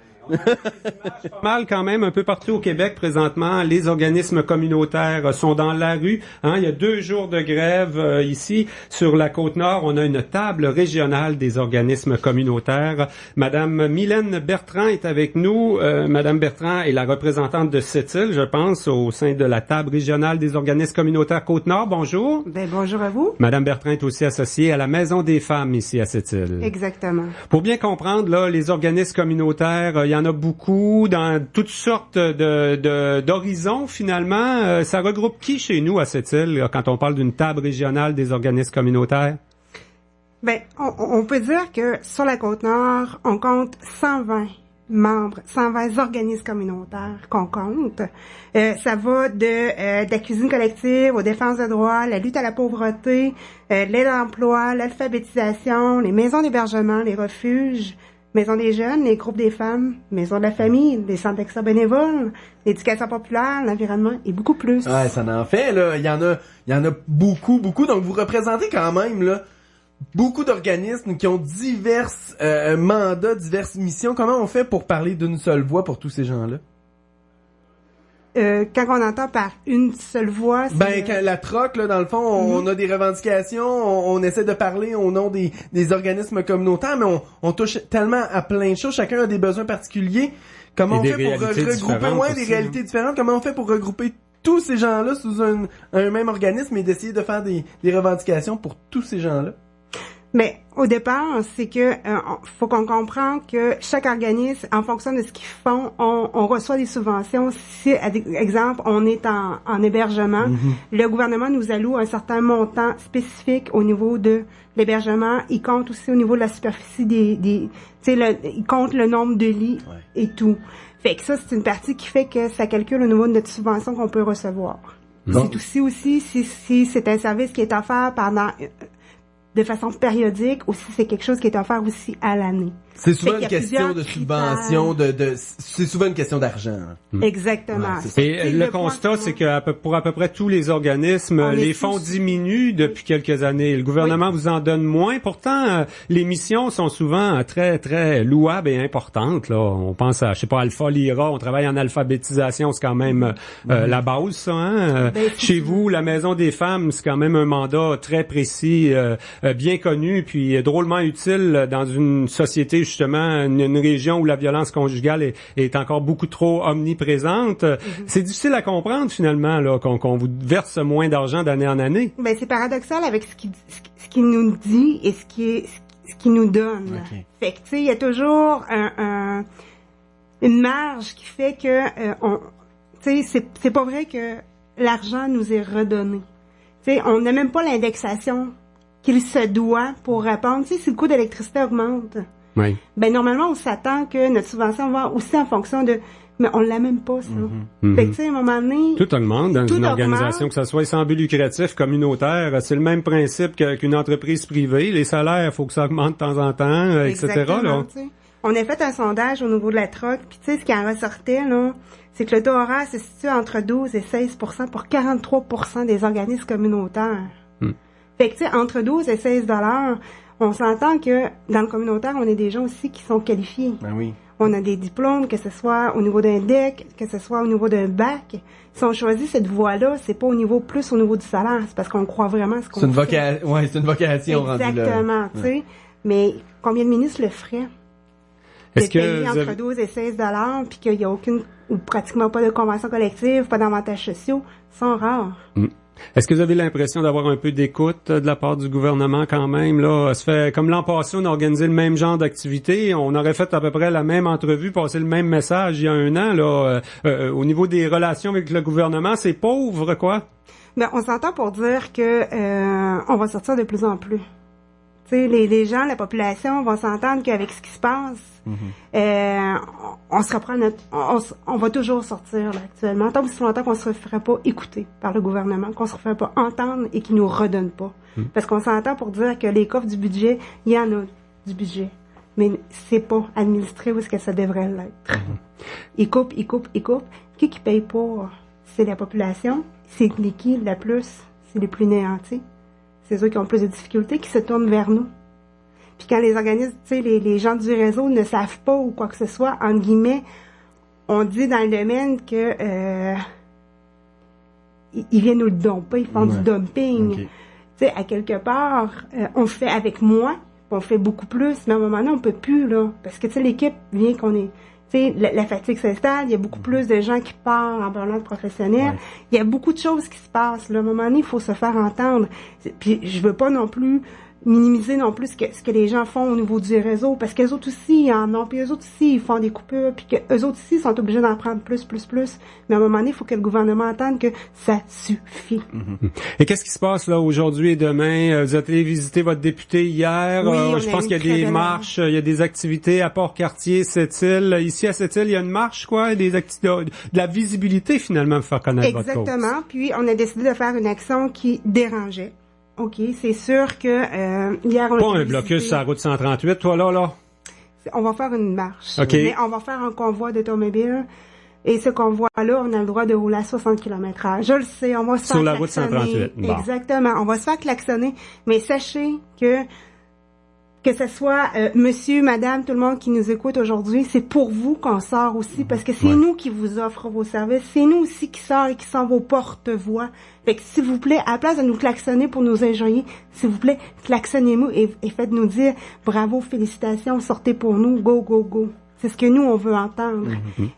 Mal quand même un peu partout au Québec présentement, les organismes communautaires sont dans la rue. Il y a 2 jours de grève ici sur la Côte-Nord. On a une table régionale des organismes communautaires. Madame Mylène Bertrand est avec nous. Madame Bertrand est la représentante de Sept-Îles, je pense, au sein de la table régionale des organismes communautaires Côte-Nord. Bonjour. Bonjour à vous. Madame Bertrand est aussi associée à la Maison des femmes ici à Sept-Îles. Exactement. Pour bien comprendre, là, les organismes communautaires, il y en a beaucoup dans toutes sortes d'horizons finalement. Ça regroupe qui chez nous à Sept-Îles quand on parle d'une table régionale des organismes communautaires? On peut dire que sur la Côte-Nord, on compte 120 membres, 120 organismes communautaires qu'on compte. Ça va de la cuisine collective aux défenses de droits, la lutte à la pauvreté, l'aide à l'emploi, l'alphabétisation, les maisons d'hébergement, les refuges, maisons des jeunes, les groupes des femmes, maisons de la famille, les centres d'extra bénévoles, l'éducation populaire, l'environnement et beaucoup plus. Ouais, ça en fait, là. Il y en a beaucoup. Donc, vous représentez quand même, là, beaucoup d'organismes qui ont divers mandats, diverses missions. Comment on fait pour parler d'une seule voix pour tous ces gens-là? Quand on entend par une seule voix... Quand la troc, là, dans le fond, on a des revendications, on essaie de parler au nom des organismes communautaires, mais on touche tellement à plein de choses, chacun a des besoins particuliers. Comment on fait pour regrouper des réalités différentes? Comment on fait pour regrouper tous ces gens-là sous un même organisme et d'essayer de faire des revendications pour tous ces gens-là? Mais au départ, c'est que faut qu'on comprenne que chaque organisme, en fonction de ce qu'ils font, on reçoit des subventions. Si, exemple, on est en hébergement, le gouvernement nous alloue un certain montant spécifique au niveau de l'hébergement. Il compte aussi au niveau de la superficie il compte le nombre de lits et tout. Fait que ça, c'est une partie qui fait que ça calcule au niveau de notre subvention qu'on peut recevoir. C'est aussi si c'est un service qui est offert de façon périodique, ou si c'est quelque chose qui est offert aussi à l'année. C'est souvent une question de subvention, c'est souvent une question d'argent. Exactement. Et le constat, c'est que pour à peu près tous les organismes, les fonds diminuent depuis quelques années. Le gouvernement vous en donne moins. Pourtant, les missions sont souvent très, très louables et importantes. Là, on pense à, Alpha Lyra, on travaille en alphabétisation, c'est quand même la base, ça. Hein? Chez vous, la Maison des femmes, c'est quand même un mandat très précis, bien connu, puis drôlement utile dans une société été justement une région où la violence conjugale est encore beaucoup trop omniprésente. C'est difficile à comprendre finalement là qu'on vous verse moins d'argent d'année en année. Ben c'est paradoxal avec ce qu'il nous dit et ce qu'il nous donne. Okay. Fait que tu sais, il y a toujours une marge qui fait que tu sais, c'est pas vrai que l'argent nous est redonné. Tu sais, on n'a même pas l'indexation qu'il se doit pour répondre. Tu sais, si le coût d'électricité augmente, oui. Ben normalement, on s'attend que notre subvention va aussi en fonction de... Mais on l'a même pas, ça. Fait que, tu sais, à un moment donné... Tout augmente dans une organisation, que ce soit sans but lucratif, communautaire. C'est le même principe qu'une entreprise privée. Les salaires, il faut que ça augmente de temps en temps, etc. Là. On a fait un sondage au niveau de la troc, puis tu sais, ce qui en ressortait, là, c'est que le taux horaire se situe entre 12 et 16 pour 43% des organismes communautaires. Fait que, tu sais, entre 12 et 16 $, on s'entend que dans le communautaire, on est des gens aussi qui sont qualifiés. Ben oui. On a des diplômes, que ce soit au niveau d'un DEC, que ce soit au niveau d'un bac. Si on choisit cette voie-là, c'est pas au niveau du salaire, c'est parce qu'on croit vraiment à ce qu'on fait. Ouais, c'est une vocation rendue là. Exactement, tu sais. Mais combien de ministres le feraient? Est-ce que payer entre 12 et 16 $, puis qu'il y a aucune, ou pratiquement pas de convention collective, pas d'avantages sociaux, sont rares. Est-ce que vous avez l'impression d'avoir un peu d'écoute de la part du gouvernement quand même? Là, ça fait comme l'an passé, on a organisé le même genre d'activité. On aurait fait à peu près la même entrevue, passé le même message il y a un an. Là, au niveau des relations avec le gouvernement, c'est pauvre, quoi? Ben, on s'entend pour dire que on va sortir de plus en plus. Tu sais, les gens, la population vont s'entendre qu'avec ce qui se passe, on se reprend on va toujours sortir là, actuellement. Tant aussi longtemps qu'on se ferait pas écouter par le gouvernement, qu'on se ferait pas entendre et qu'il nous redonne pas. Parce qu'on s'entend pour dire que les coffres du budget, il y en a du budget, mais c'est pas administré où est-ce que ça devrait l'être. Ils coupent. Qui paye pas? C'est la population. C'est qui la plus? C'est les plus néantis. C'est eux qui ont le plus de difficultés, qui se tournent vers nous. Puis quand les organismes, tu sais, les gens du réseau ne savent pas ou quoi que ce soit, entre guillemets, on dit dans le domaine que ils viennent nous le domper, ils font du dumping. Okay. Tu sais, à quelque part, on le fait avec moins, on fait beaucoup plus, mais à un moment donné, on peut plus, là. Parce que, tu sais, l'équipe vient qu'on est... Tu sais, la fatigue s'installe, il y a beaucoup plus de gens qui partent en burn-out professionnel. Il y a beaucoup de choses qui se passent. Là. À un moment donné, il faut se faire entendre. Puis je veux pas non plus minimiser non plus ce que les gens font au niveau du réseau, parce qu'eux autres aussi, ils en ont, puis eux autres aussi, ils font des coupures, puis qu'eux autres aussi sont obligés d'en prendre plus. Mais à un moment donné, il faut que le gouvernement entende que ça suffit. Et qu'est-ce qui se passe là aujourd'hui et demain? Vous êtes allé visiter votre député hier. Oui, je pense qu'il y a des marches, il y a des activités à Port-Cartier, Sept-Îles. Ici à Sept-Îles, il y a une marche, quoi, de la visibilité finalement pour faire connaître votre cause. Exactement. Puis on a décidé de faire une action qui dérangeait. OK, c'est sûr que hier on a pas un blocus sur la route 138, toi là. On va faire une marche. Okay. Mais on va faire un convoi d'automobiles. Et ce convoi-là, on a le droit de rouler à 60 km/h. Je le sais, on va se faire sur la route 138. Bon. Exactement, on va se faire klaxonner. Mais sachez que ce soit monsieur, madame, tout le monde qui nous écoute aujourd'hui, c'est pour vous qu'on sort aussi, parce que c'est nous qui vous offrons vos services, c'est nous aussi qui sort et qui sont vos porte-voix. Fait que s'il vous plaît, à la place de nous klaxonner pour nous injurier, s'il vous plaît, klaxonnez-nous et faites-nous dire bravo, félicitations, sortez pour nous, go, go, go. C'est ce que nous, on veut entendre.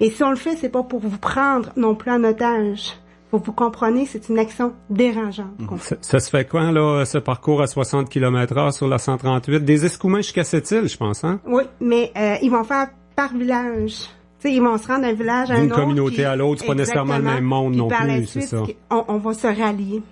Et si on le fait, c'est pas pour vous prendre non plus en otage. Vous comprenez, c'est une action dérangeante. Ça se fait quand, là, ce parcours à 60 km/h sur la 138? Des Escoumins jusqu'à Sept-Îles, je pense, hein? Oui, mais ils vont faire par village. Tu sais, ils vont se rendre d'un village à un autre. D'une communauté à l'autre, c'est pas nécessairement le même monde non plus, c'est ça. On va se rallier.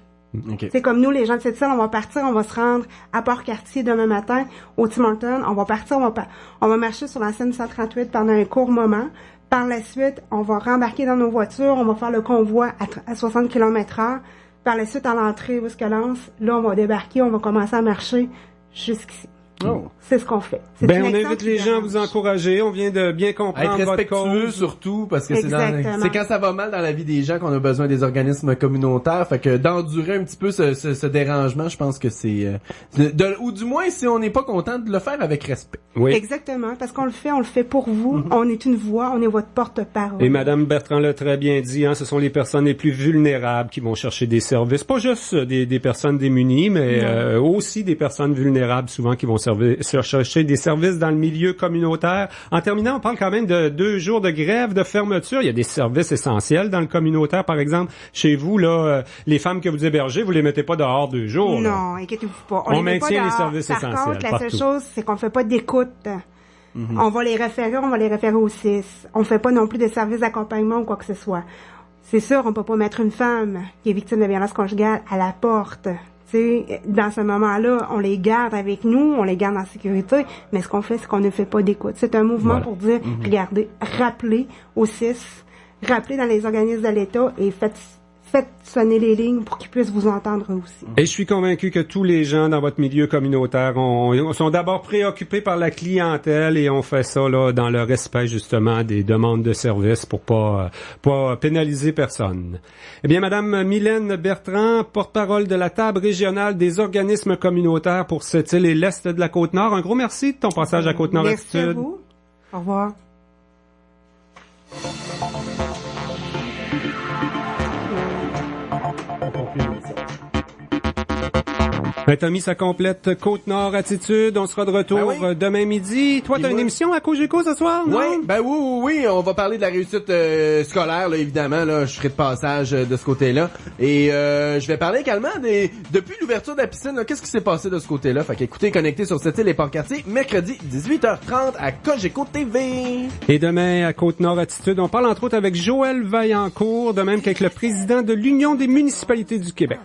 C'est comme nous, les gens de Sept-Îles, on va partir, on va se rendre à Port-Cartier demain matin, au Tim Hortons. On va partir, on va marcher sur la scène 138 pendant un court moment. Par la suite, on va rembarquer dans nos voitures, on va faire le convoi à 60 km/h. Par la suite, à l'entrée où est-ce que lance, là, on va débarquer, on va commencer à marcher jusqu'ici. C'est ce qu'on fait. On invite les gens à vous encourager. On vient de bien comprendre être votre cause. Surtout, parce que c'est quand ça va mal dans la vie des gens qu'on a besoin des organismes communautaires. Fait que d'endurer un petit peu ce dérangement, je pense que c'est... ou du moins, si on n'est pas content, de le faire avec respect. Oui. Exactement, parce qu'on le fait pour vous. On est une voix, on est votre porte-parole. Et Madame Bertrand l'a très bien dit, hein, ce sont les personnes les plus vulnérables qui vont chercher des services. Pas juste des personnes démunies, mais aussi des personnes vulnérables souvent qui vont chercher chercher des services dans le milieu communautaire. En terminant, on parle quand même de 2 jours de grève, de fermeture. Il y a des services essentiels dans le communautaire. Par exemple, chez vous, là, les femmes que vous hébergez, vous les mettez pas dehors 2 jours. Non, inquiétez-vous pas. On maintient les services essentiels. Par contre, la partout. seule chose, c'est qu'on fait pas d'écoute. On va les référer au CIS. On fait pas non plus de services d'accompagnement ou quoi que ce soit. C'est sûr, on peut pas mettre une femme qui est victime de violence conjugale à la porte. T'sais, dans ce moment-là, on les garde avec nous, on les garde en sécurité, mais ce qu'on fait, c'est qu'on ne fait pas d'écoute. C'est un mouvement pour dire, regardez, rappelez au CIS, rappelez dans les organismes de l'État et faites sonner les lignes pour qu'ils puissent vous entendre aussi. Et je suis convaincu que tous les gens dans votre milieu communautaire sont d'abord préoccupés par la clientèle et on fait ça là dans le respect justement des demandes de services pour pas pénaliser personne. Eh bien, Madame Mylène Bertrand, porte-parole de la table régionale des organismes communautaires pour cette île et l'est de la Côte-Nord, un gros merci de ton passage à Côte-Nord Attitude. Merci à vous. Au revoir. Tommy, ça complète Côte-Nord Attitude. On sera de retour demain midi. Toi, t'as une émission à Cogeco ce soir, non? Oui. On va parler de la réussite scolaire, là, évidemment. Là, je serai de passage de ce côté-là. Et je vais parler également depuis l'ouverture de la piscine, là, qu'est-ce qui s'est passé de ce côté-là. Fait qu'écoutez, connecté sur cette île et Port-Cartier, mercredi 18h30 à Cogeco TV. Et demain, à Côte-Nord Attitude, on parle entre autres avec Joël Vaillancourt, de même qu'avec le président de l'Union des municipalités du Québec.